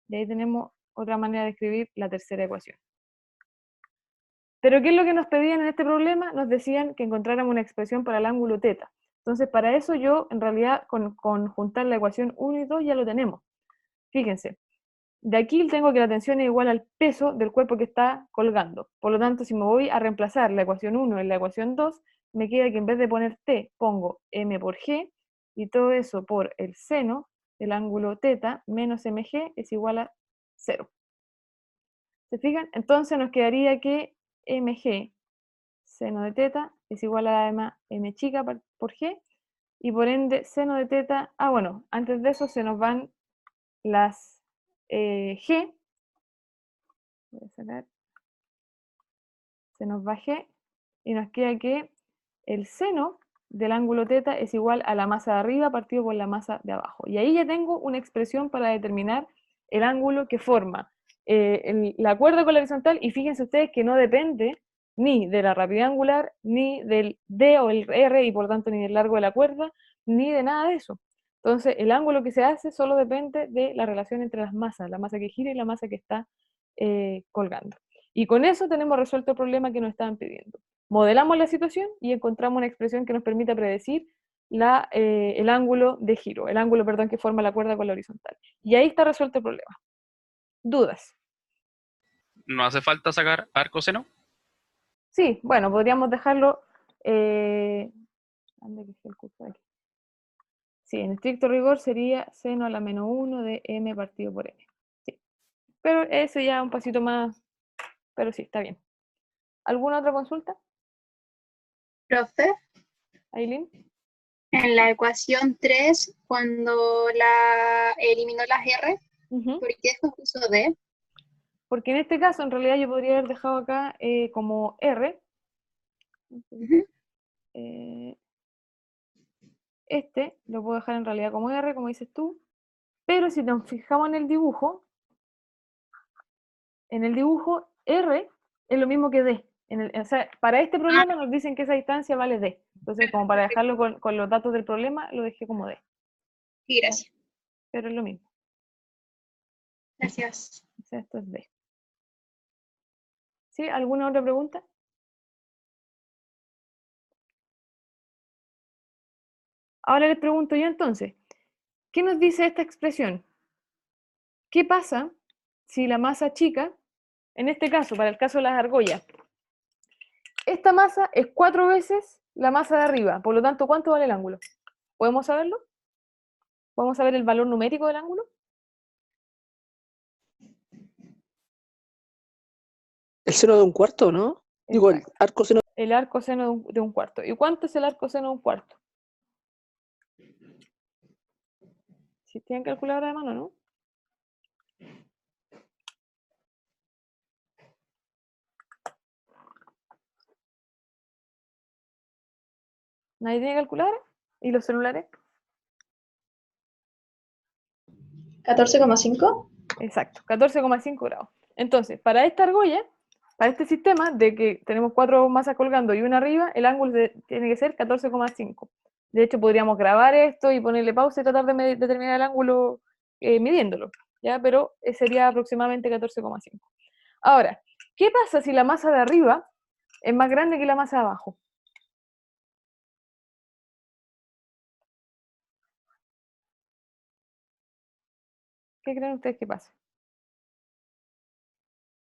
Y ahí tenemos otra manera de escribir la tercera ecuación. Pero ¿qué es lo que nos pedían en este problema? Nos decían que encontráramos una expresión para el ángulo θ. Entonces, para eso yo, en realidad, con juntar la ecuación 1 y 2 ya lo tenemos. Fíjense, de aquí tengo que la tensión es igual al peso del cuerpo que está colgando. Por lo tanto, si me voy a reemplazar la ecuación 1 en la ecuación 2, me queda que en vez de poner t, pongo m por g, y todo eso por el seno del ángulo θ menos mg es igual a 0. ¿Se fijan? Entonces nos quedaría que mg seno de θ es igual a la m chica por g, y por ende seno de teta, bueno, antes de eso se nos van las G, voy a sacar, se nos va G, y nos queda que el seno del ángulo teta es igual a la masa de arriba partido por la masa de abajo. Y ahí ya tengo una expresión para determinar el ángulo que forma la cuerda con la horizontal, y fíjense ustedes que no depende ni de la rapidez angular, ni del D o el R, y por tanto ni del largo de la cuerda, ni de nada de eso. Entonces, el ángulo que se hace solo depende de la relación entre las masas, la masa que gira y la masa que está colgando. Y con eso tenemos resuelto el problema que nos estaban pidiendo. Modelamos la situación y encontramos una expresión que nos permita predecir el ángulo de giro, el ángulo, perdón, que forma la cuerda con la horizontal. Y ahí está resuelto el problema. ¿Dudas? ¿No hace falta sacar arco seno? Sí, bueno, podríamos dejarlo... ¿dónde dejé el cursor aquí? Sí, en estricto rigor sería seno a la menos 1 de m partido por n. Sí. Pero eso ya un pasito más... Pero sí, está bien. ¿Alguna otra consulta? Profe, Aileen. en la ecuación 3, cuando eliminó las R, ¿por qué esto puso D? Porque en este caso, en realidad, yo podría haber dejado acá como R. Este lo puedo dejar en realidad como R, como dices tú. Pero si nos fijamos en el dibujo R es lo mismo que D. O sea, para este problema nos dicen que esa distancia vale D. Entonces, como para dejarlo con los datos del problema, lo dejé como D. Sí, gracias. Pero es lo mismo. Gracias. O sea, esto es D. ¿Sí? ¿Alguna otra pregunta? Ahora les pregunto yo entonces, ¿qué nos dice esta expresión? ¿Qué pasa si la masa chica, en este caso, para el caso de las argollas, esta masa es 4 veces la masa de arriba, por lo tanto, ¿cuánto vale el ángulo? ¿Podemos saberlo? ¿Podemos saber el valor numérico del ángulo? El seno de un cuarto, ¿no? Digo, el arco seno. El arco seno de un cuarto. ¿Y cuánto es el arco seno de un cuarto? Si tienen calculadora de mano, ¿no? ¿Nadie tiene calculadora? ¿Y los celulares? 14,5. Exacto, 14,5 grados. Entonces, para esta argolla, para este sistema de que tenemos 4 masas colgando y una arriba, el ángulo tiene que ser 14,5. De hecho, podríamos grabar esto y ponerle pausa y tratar de determinar el ángulo midiéndolo, ¿ya? Pero sería aproximadamente 14,5. Ahora, ¿qué pasa si la masa de arriba es más grande que la masa de abajo? ¿Qué creen ustedes que pasa?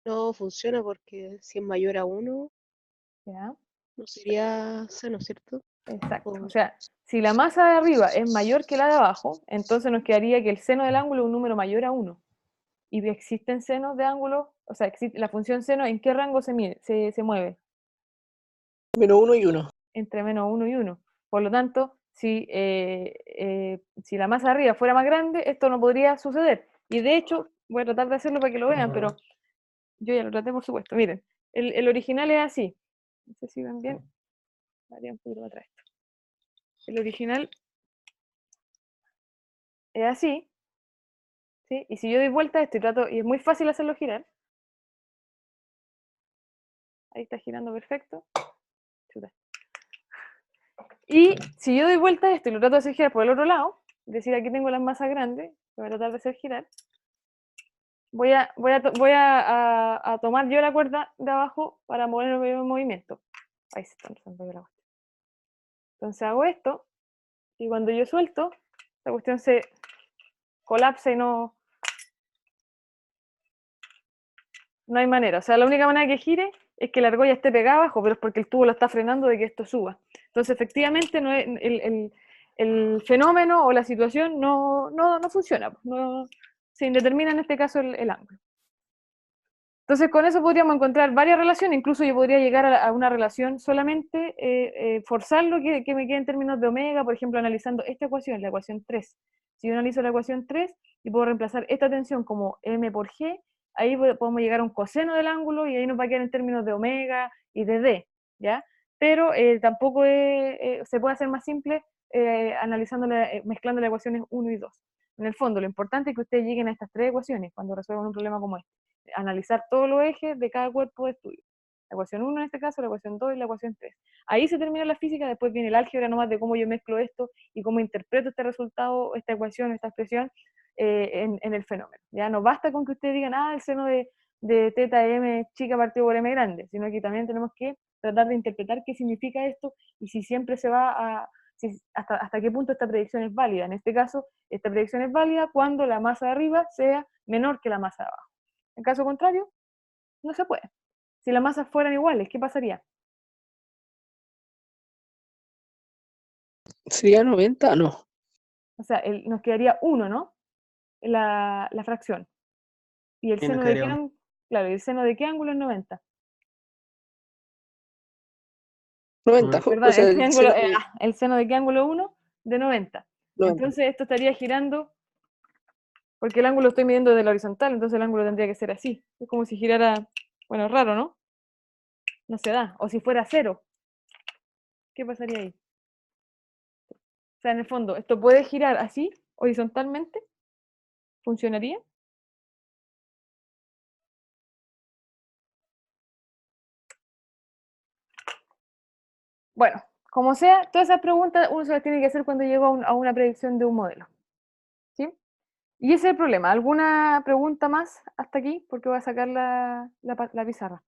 No funciona porque si es mayor a 1, ¿Ya? no sería seno, ¿cierto? Exacto. O sea, si la masa de arriba es mayor que la de abajo, entonces nos quedaría que el seno del ángulo es un número mayor a 1. Y existen senos de ángulo, o sea, la función seno, ¿en qué rango se mueve? Menos 1 y 1. Entre menos 1 y 1. Por lo tanto, si la masa de arriba fuera más grande, esto no podría suceder. Y de hecho, voy a tratar de hacerlo para que lo vean, pero yo ya lo traté, por supuesto. Miren, el original es así. No sé si ven bien. Daría un poquito atrás esto. El original es así. ¿Sí? Y si yo doy vuelta a esto y es muy fácil hacerlo girar. Ahí está girando perfecto. Chuta. Y si yo doy vuelta a esto y lo trato de hacer girar por el otro lado, es decir, aquí tengo las masas grandes, voy a tratar de hacer girar, voy a tomar yo la cuerda de abajo para mover el movimiento. Ahí se está empezando la cuestión. Entonces hago esto, y cuando yo suelto, la cuestión se colapsa y no hay manera. O sea, la única manera que gire es que la argolla esté pegada abajo, pero es porque el tubo lo está frenando de que esto suba. Entonces, efectivamente, no es, el fenómeno o la situación no funciona. Se indetermina en este caso el ángulo. Entonces, con eso podríamos encontrar varias relaciones, incluso yo podría llegar a una relación solamente, forzarlo que me quede en términos de omega, por ejemplo, analizando esta ecuación, la ecuación 3. Si yo analizo la ecuación 3 y puedo reemplazar esta tensión como m por g, ahí podemos llegar a un coseno del ángulo y ahí nos va a quedar en términos de omega y de d, ¿ya? Pero tampoco se puede hacer más simple mezclando las ecuaciones 1 y 2. En el fondo, lo importante es que ustedes lleguen a estas 3 ecuaciones cuando resuelvan un problema como este. Analizar todos los ejes de cada cuerpo de estudio. La ecuación 1 en este caso, la ecuación 2 y la ecuación 3. Ahí se termina la física, después viene el álgebra nomás de cómo yo mezclo esto y cómo interpreto este resultado, esta ecuación, esta expresión en el fenómeno. Ya no basta con que ustedes digan, el seno de teta m chica partido por m grande, sino que también tenemos que tratar de interpretar qué significa esto y si siempre se va hasta qué punto esta predicción es válida. En este caso, esta predicción es válida cuando la masa de arriba sea menor que la masa de abajo. En caso contrario, no se puede. Si las masas fueran iguales, ¿qué pasaría? ¿Sería 90? No. O sea, nos quedaría 1, ¿no? La fracción. ¿Y el seno de qué ángulo? Claro, ¿y el seno de qué ángulo es 90? 90. Perdón, O sea, el seno de qué ángulo 1? De 90. 90. Entonces esto estaría girando, porque el ángulo estoy midiendo de la horizontal, entonces el ángulo tendría que ser así. Es como si girara, bueno, raro, ¿no? No se da. O si fuera 0, ¿qué pasaría ahí? O sea, en el fondo, ¿esto puede girar así, horizontalmente? ¿Funcionaría? Bueno, como sea, todas esas preguntas uno se las tiene que hacer cuando llega a una predicción de un modelo. ¿Sí? Y ese es el problema. ¿Alguna pregunta más hasta aquí? Porque voy a sacar la pizarra.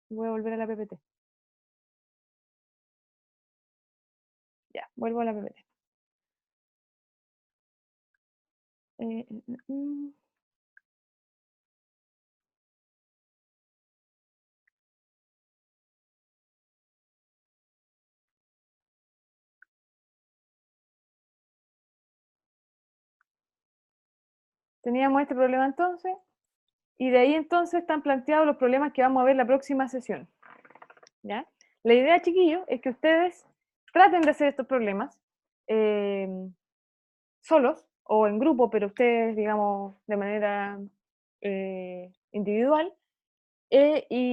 Voy a volver a la PPT. Ya, vuelvo a la PPT. Teníamos este problema entonces, y de ahí entonces están planteados los problemas que vamos a ver la próxima sesión. ¿Ya? La idea, chiquillos, es que ustedes traten de hacer estos problemas solos o en grupo, pero ustedes, digamos, de manera individual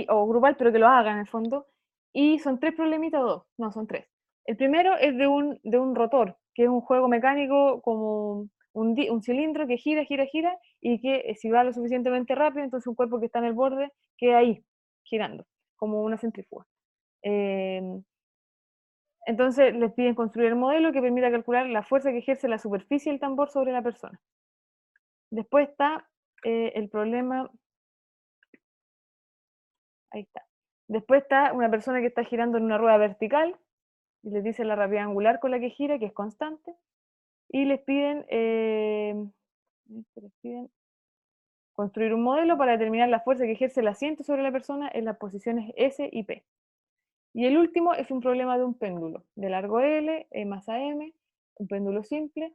o grupal, pero que lo hagan en el fondo. Y son 3 problemitas o 2, no, son 3. El primero es de un rotor, que es un juego mecánico como un cilindro que gira, gira, gira, y que si va lo suficientemente rápido, entonces un cuerpo que está en el borde queda ahí, girando, como una centrífuga. Entonces les piden construir el modelo que permita calcular la fuerza que ejerce la superficie del tambor sobre la persona. Después está el problema, ahí está. Después está una persona que está girando en una rueda vertical, y les dice la rapidez angular con la que gira, que es constante, y les piden construir un modelo para determinar la fuerza que ejerce el asiento sobre la persona en las posiciones S y P. Y el último es un problema de un péndulo, de largo L, masa M, un péndulo simple,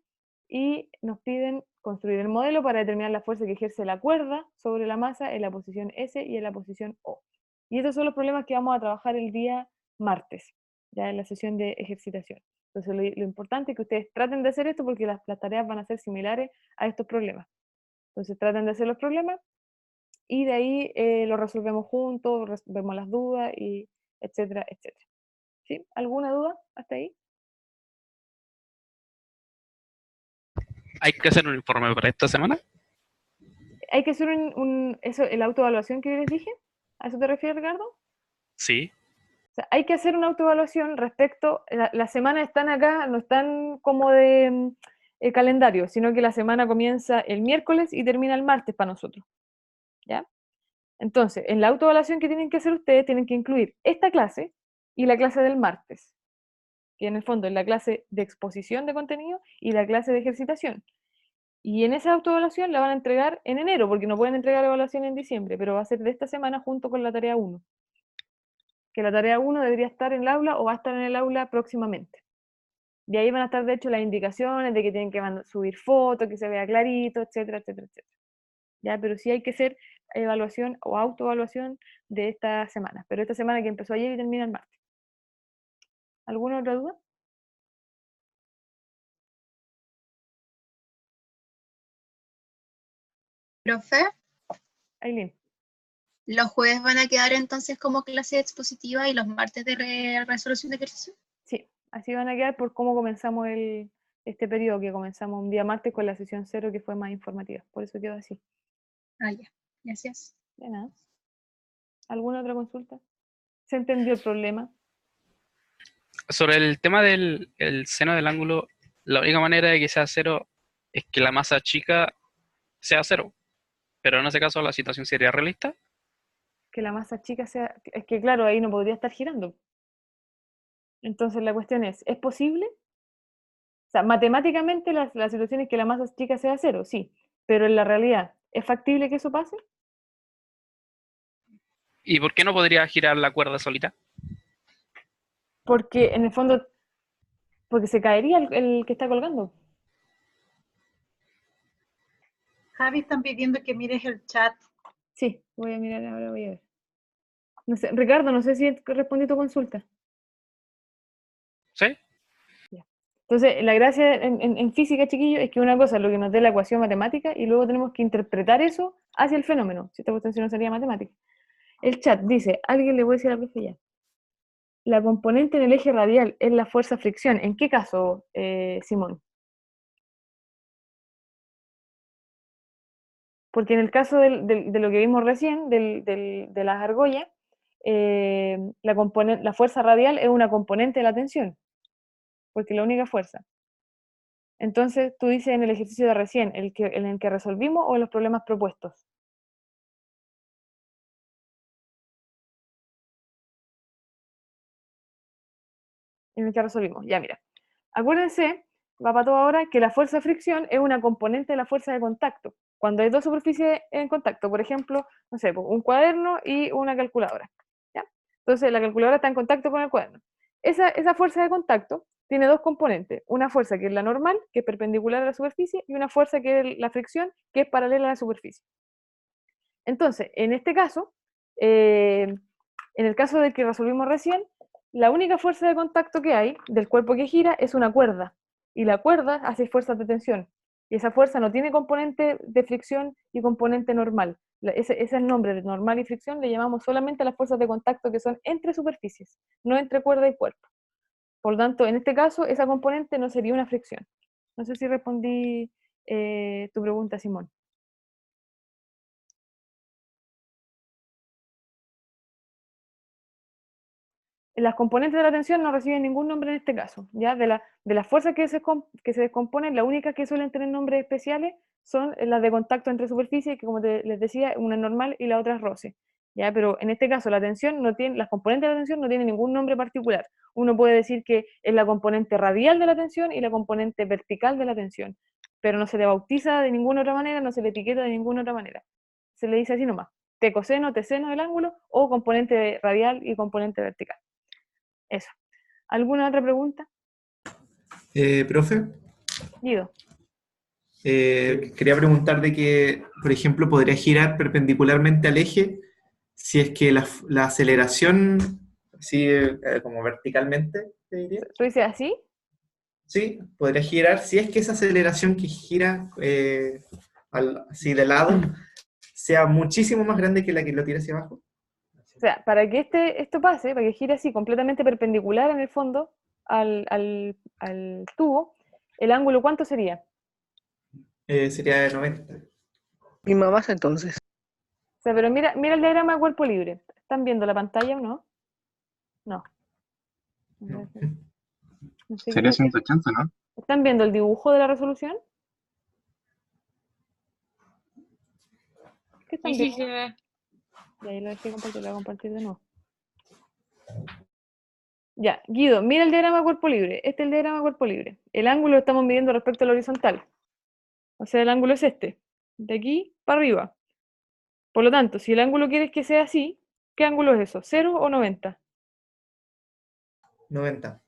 y nos piden construir el modelo para determinar la fuerza que ejerce la cuerda sobre la masa en la posición S y en la posición O. Y estos son los problemas que vamos a trabajar el día martes, ya en la sesión de ejercitación. Entonces lo importante es que ustedes traten de hacer esto porque las tareas van a ser similares a estos problemas. Entonces traten de hacer los problemas y de ahí lo resolvemos juntos, vemos las dudas, y etcétera, etcétera. ¿Sí? ¿Alguna duda hasta ahí? ¿Hay que hacer un informe para esta semana? Hay que hacer la autoevaluación que yo les dije. ¿A eso te refieres, Ricardo? Sí. O sea, hay que hacer una autoevaluación respecto, las semanas están acá, no están como de calendario, sino que la semana comienza el miércoles y termina el martes para nosotros. ¿Ya? Entonces, en la autoevaluación que tienen que hacer ustedes, tienen que incluir esta clase y la clase del martes, que en el fondo es la clase de exposición de contenido y la clase de ejercitación. Y en esa autoevaluación la van a entregar en enero, porque no pueden entregar evaluación en diciembre, pero va a ser de esta semana junto con la tarea 1. Que la tarea 1 debería estar en el aula o va a estar en el aula próximamente. Y ahí van a estar, de hecho, las indicaciones de que tienen que subir fotos, que se vea clarito, etcétera, etcétera, etcétera. ¿Ya? Pero sí hay que ser evaluación o autoevaluación de esta semana, pero esta semana que empezó ayer y termina el martes. ¿Alguna otra duda? Profe, Aileen. ¿los jueves van a quedar entonces como clase expositiva y los martes de resolución de ejercicio? Sí, así van a quedar por cómo comenzamos este periodo, que comenzamos un día martes con la sesión 0 que fue más informativa, por eso quedó así. Ah, ya, gracias. De nada. ¿Alguna otra consulta? ¿Se entendió el problema? Sobre el tema del el seno del ángulo, la única manera de que sea cero es que la masa chica sea cero. Pero en ese caso la situación sería realista. Que la masa chica sea... Es que claro, ahí no podría estar girando. Entonces la cuestión ¿es posible? O sea, matemáticamente la situación es que la masa chica sea cero, sí. Pero en la realidad, ¿es factible que eso pase? ¿Y por qué no podría girar la cuerda solita? Porque en el fondo, porque se caería el que está colgando. Javi, están pidiendo que mires el chat. Sí, voy a mirar ahora, voy a ver. No sé, Ricardo, no sé si respondí tu consulta. ¿Sí? Ya. Entonces, la gracia en física, chiquillos, es que una cosa es lo que nos dé la ecuación matemática y luego tenemos que interpretar eso hacia el fenómeno. Si esta cuestión no sería matemática. El chat dice, alguien le voy a decir a la profe ya. La componente en el eje radial es la fuerza fricción. ¿En qué caso, Simón? Porque en el caso de lo que vimos recién, de las argollas, la fuerza radial es una componente de la tensión, porque es la única fuerza. Entonces, tú dices en el ejercicio de recién, en el que resolvimos o en los problemas propuestos. En el que resolvimos, ya mira. Acuérdense, va para todo ahora, que la fuerza de fricción es una componente de la fuerza de contacto. Cuando hay dos superficies en contacto, por ejemplo, no sé, un cuaderno y una calculadora. ¿Ya? Entonces, la calculadora está en contacto con el cuaderno. Esa fuerza de contacto tiene dos componentes. Una fuerza que es la normal, que es perpendicular a la superficie, y una fuerza que es la fricción, que es paralela a la superficie. Entonces, en este caso, en el caso del que resolvimos recién, la única fuerza de contacto que hay del cuerpo que gira es una cuerda, y la cuerda hace fuerzas de tensión, y esa fuerza no tiene componente de fricción y componente normal. Ese es el nombre de normal y fricción, le llamamos solamente a las fuerzas de contacto que son entre superficies, no entre cuerda y cuerpo. Por lo tanto, en este caso, esa componente no sería una fricción. No sé si respondí tu pregunta, Simón. Las componentes de la tensión no reciben ningún nombre en este caso, ¿ya? De las fuerzas que se descomponen, la única que suelen tener nombres especiales son las de contacto entre superficies, que como les decía, una es normal y la otra es roce, ¿ya? Pero en este caso la tensión no tiene, las componentes de la tensión no tienen ningún nombre particular. Uno puede decir que es la componente radial de la tensión y la componente vertical de la tensión, pero no se le bautiza de ninguna otra manera, no se le etiqueta de ninguna otra manera. Se le dice así nomás, T coseno, T seno del ángulo, o componente radial y componente vertical. Eso. ¿Alguna otra pregunta? Profe, Guido. quería preguntar de que, por ejemplo, podría girar perpendicularmente al eje si es que la aceleración, así como verticalmente, te diría. ¿Tú dices así? Sí, podría girar si es que esa aceleración que gira así de lado sea muchísimo más grande que la que lo tira hacia abajo. O sea, para que esto pase, para que gire así completamente perpendicular en el fondo al tubo, ¿el ángulo cuánto sería? Sería de 90. Misma masa entonces. O sea, pero mira el diagrama de cuerpo libre. ¿Están viendo la pantalla o no? No. No. No sé Sería 180, ¿no? ¿Están viendo el dibujo de la resolución? ¿Qué están viendo? se ve. Y ahí lo dejé compartir, lo voy a compartir de nuevo. Ya, Guido, mira el diagrama de cuerpo libre. Este es el diagrama de cuerpo libre. El ángulo lo estamos midiendo respecto al horizontal. O sea, el ángulo es este, de aquí para arriba. Por lo tanto, si el ángulo quieres que sea así, ¿qué ángulo es eso? ¿0 o 90? 90.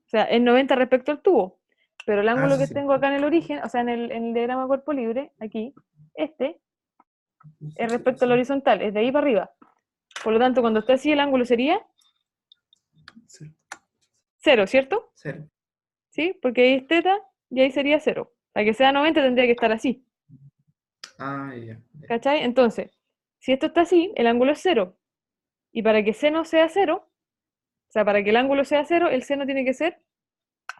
O sea, es 90 respecto al tubo. Pero el ángulo sí, que sí. tengo acá en el origen, o sea, en el diagrama de cuerpo libre, aquí, este, es respecto al horizontal, es de ahí para arriba. Por lo tanto, cuando está así, el ángulo sería 0, ¿cierto? 0. ¿Sí? Porque ahí es teta y ahí sería 0. Para que sea 90 tendría que estar así. Ah, ya. ¿Cachai? Entonces, si esto está así, el ángulo es 0. Y para que seno sea 0, o sea, para que el ángulo sea 0, el seno tiene que ser,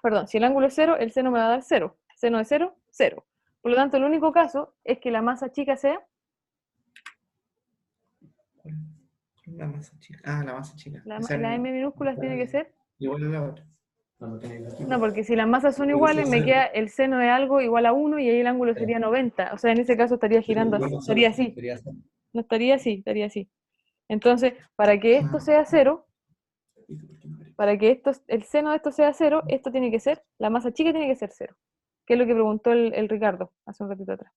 perdón, si el ángulo es 0, el seno me va a dar 0. Seno de 0, 0. Por lo tanto, el único caso es que la masa chica sea... La masa chica. Ah, la masa chica. La Esa m era minúscula tiene que ser... igual a la otra. No, porque si las masas son iguales, me queda el seno de algo igual a 1 y ahí el ángulo sería 90. O sea, en ese caso estaría girando así, estaría así. No estaría así, estaría así. Entonces, para que esto sea 0, para que esto, el seno de esto sea 0, esto tiene que ser, la masa chica tiene que ser 0. Que es lo que preguntó el Ricardo hace un ratito atrás.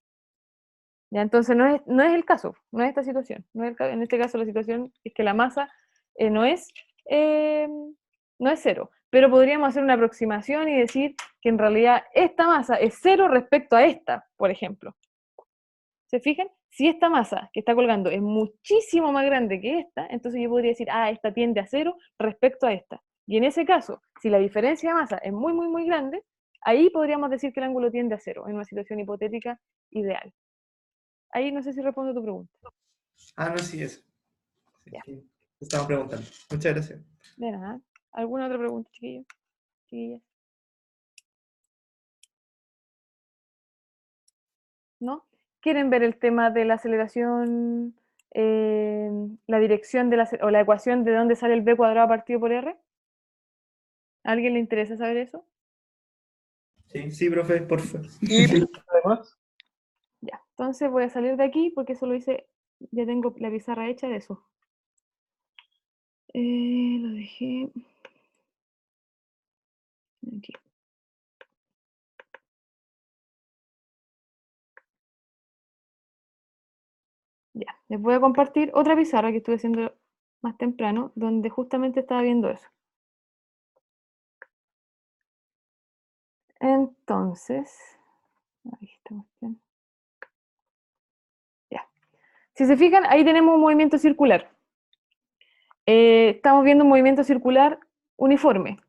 Ya, entonces no es el caso, no es esta situación. No es en este caso la situación es que la masa no es 0. Pero podríamos hacer una aproximación y decir que en realidad esta masa es 0 respecto a esta, por ejemplo. ¿Se fijan? Si esta masa que está colgando es muchísimo más grande que esta, entonces yo podría decir, esta tiende a 0 respecto a esta. Y en ese caso, si la diferencia de masa es muy, muy, muy grande, ahí podríamos decir que el ángulo tiende a 0, en una situación hipotética ideal. Ahí no sé si respondo a tu pregunta. Ah, no, sí, eso. Sí, Ya. te estaba preguntando. Muchas gracias. De nada. ¿Alguna otra pregunta, chiquillos? Chiquillas. ¿No? ¿Quieren ver el tema de la aceleración, la dirección de o la ecuación de dónde sale el b cuadrado partido por r? ¿A alguien le interesa saber eso? Sí, sí, profe, por favor. Y Además, Ya, entonces voy a salir de aquí porque eso lo hice, ya tengo la pizarra hecha de eso. Lo dejé aquí. Ya, les voy a compartir otra pizarra que estuve haciendo más temprano, donde justamente estaba viendo eso. Entonces, ahí está cuestión. Ya. Si se fijan, ahí tenemos un movimiento circular. Estamos viendo un movimiento circular uniforme,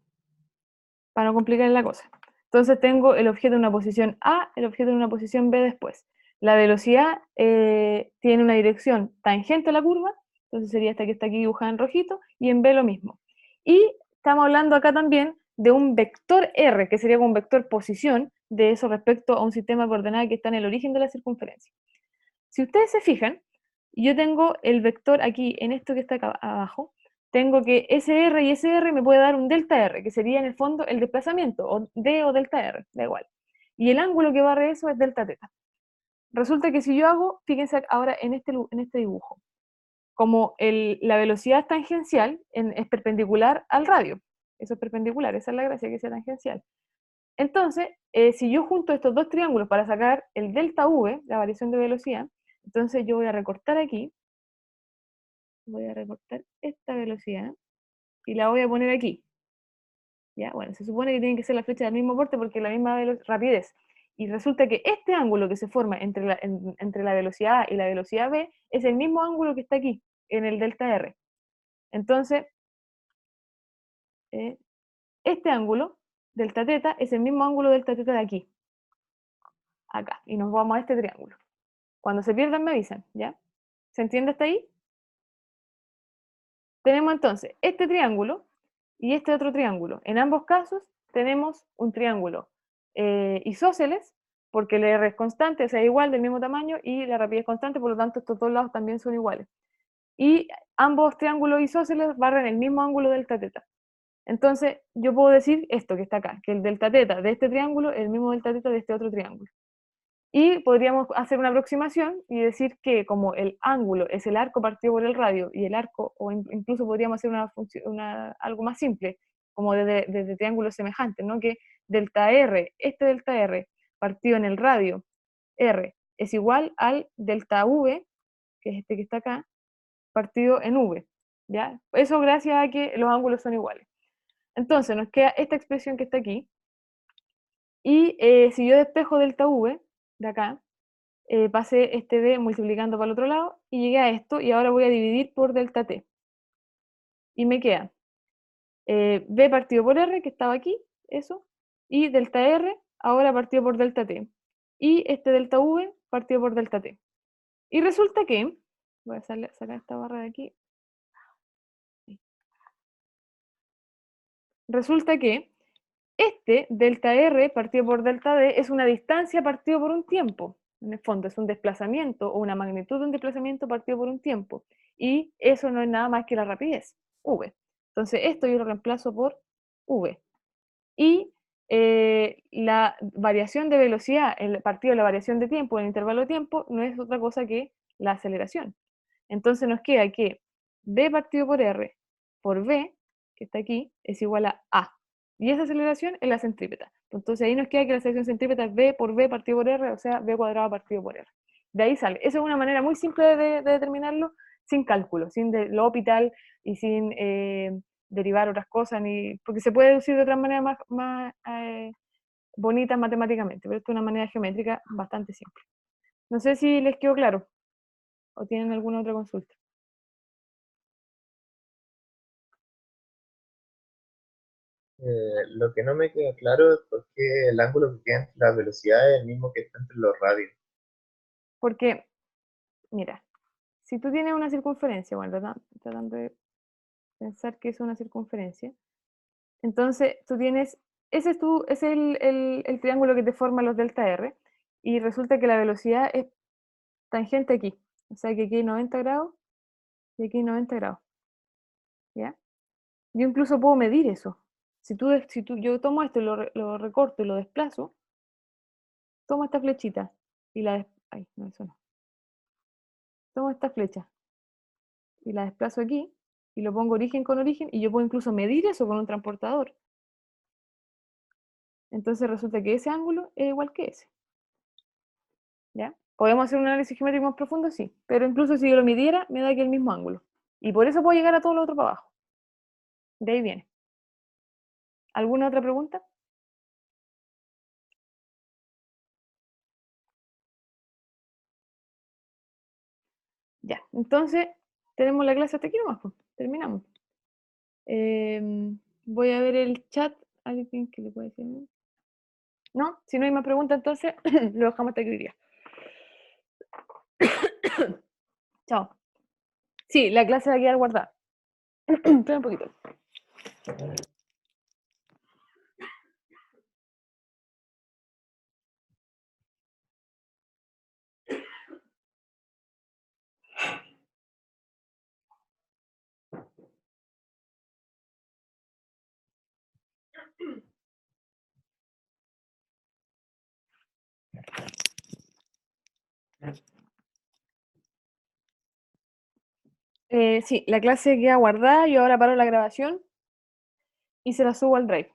para no complicar la cosa. Entonces tengo el objeto en una posición A, el objeto en una posición B después. La velocidad tiene una dirección tangente a la curva, entonces sería esta que está aquí dibujada en rojito, y en B lo mismo. Y estamos hablando acá también de un vector R, que sería un vector posición de eso respecto a un sistema de coordenadas que está en el origen de la circunferencia. Si ustedes se fijan, yo tengo el vector aquí, en esto que está acá abajo, tengo que SR y SR me puede dar un delta R, que sería en el fondo el desplazamiento, o D o delta R, da igual. Y el ángulo que barre eso es delta teta. Resulta que si yo hago, fíjense ahora en este dibujo, como la velocidad tangencial es perpendicular al radio, eso es perpendicular, esa es la gracia que sea tangencial. Entonces, si yo junto estos dos triángulos para sacar el delta V, la variación de velocidad, entonces yo voy a recortar aquí, voy a recortar esta velocidad y la voy a poner aquí. ¿Ya? Bueno, se supone que tienen que ser las flechas del mismo porte porque la misma rapidez. Y resulta que este ángulo que se forma entre la velocidad A y la velocidad B es el mismo ángulo que está aquí, en el delta R. Entonces, este ángulo, delta teta, es el mismo ángulo delta teta de aquí. Acá. Y nos vamos a este triángulo. Cuando se pierdan me avisan, ¿ya? ¿Se entiende hasta ahí? Tenemos entonces este triángulo y este otro triángulo. En ambos casos tenemos un triángulo isósceles, porque el R es constante, o sea, igual, del mismo tamaño, y la rapidez constante, por lo tanto estos dos lados también son iguales. Y ambos triángulos isósceles barren el mismo ángulo delta teta. Entonces, yo puedo decir esto que está acá, que el delta teta de este triángulo es el mismo delta teta de este otro triángulo. Y podríamos hacer una aproximación y decir que como el ángulo es el arco partido por el radio, y el arco, o incluso podríamos hacer algo más simple, como desde triángulos semejantes, ¿no? Que delta R, este delta R partido en el radio R, es igual al delta V, que es este que está acá, partido en V. ¿Ya? Eso gracias a que los ángulos son iguales. Entonces nos queda esta expresión que está aquí, y si yo despejo delta V, de acá, pasé este b multiplicando para el otro lado y llegué a esto, y ahora voy a dividir por delta t. Y me queda b partido por r, que estaba aquí, eso, y delta r, ahora partido por delta t. Y este delta v partido por delta t. Y resulta que, voy a sacar esta barra de aquí. Resulta que este delta r partido por delta d es una distancia partido por un tiempo. En el fondo es un desplazamiento o una magnitud de un desplazamiento partido por un tiempo. Y eso no es nada más que la rapidez, v. Entonces esto yo lo reemplazo por v. Y la variación de velocidad, el partido de la variación de tiempo en el intervalo de tiempo, no es otra cosa que la aceleración. Entonces nos queda que v partido por r por v, que está aquí, es igual a. Y esa aceleración es la centrípeta. Entonces ahí nos queda que la aceleración centrípeta es v por v partido por r, o sea, v cuadrado partido por r. De ahí sale. Esa es una manera muy simple de determinarlo, sin cálculo, sin lo hospital y sin derivar otras cosas, porque se puede deducir de otras maneras más bonitas matemáticamente, pero esto es una manera geométrica bastante simple. No sé si les quedó claro, o tienen alguna otra consulta. Lo que no me queda claro es por qué el ángulo que queda entre las velocidades es el mismo que está entre los radios. Porque, mira, si tú tienes una circunferencia, bueno, tratando de pensar que es una circunferencia, entonces tú tienes, ese es el triángulo que te forma los delta R, y resulta que la velocidad es tangente aquí, o sea que aquí hay 90 grados y aquí hay 90 grados, ¿ya? Yo incluso puedo medir eso. Si yo tomo esto y lo recorto y lo desplazo, tomo esta flechita y ay, no, eso no. Tomo esta flecha y la desplazo aquí y lo pongo origen con origen, y yo puedo incluso medir eso con un transportador. Entonces resulta que ese ángulo es igual que ese. ¿Ya? ¿Podemos hacer un análisis geométrico más profundo? Sí, pero incluso si yo lo midiera, me da aquí el mismo ángulo. Y por eso puedo llegar a todo lo otro para abajo. De ahí viene. ¿Alguna otra pregunta? Ya, entonces tenemos la clase hasta aquí nomás, pues. Terminamos. Voy a ver el chat. ¿Alguien que le puede decir? ¿No? Si no hay más preguntas, entonces lo dejamos hasta aquí hoy día. Chao. Sí, la clase va a quedar guardada. Espera un poquito. Sí, la clase queda guardada. Yo ahora paro la grabación y se la subo al Drive.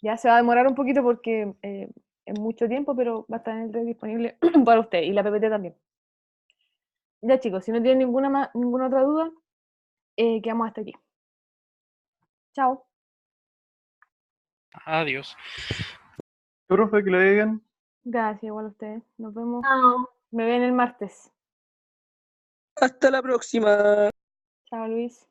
Ya se va a demorar un poquito porque es mucho tiempo, pero va a estar en el Drive disponible para usted y la PPT también. Ya, chicos, si no tienen ninguna otra duda, quedamos hasta aquí. Chao. Adiós. Profe, que lo digan. Gracias, igual a ustedes. Nos vemos. Chao. Me ven el martes. Hasta la próxima. Chao, Luis.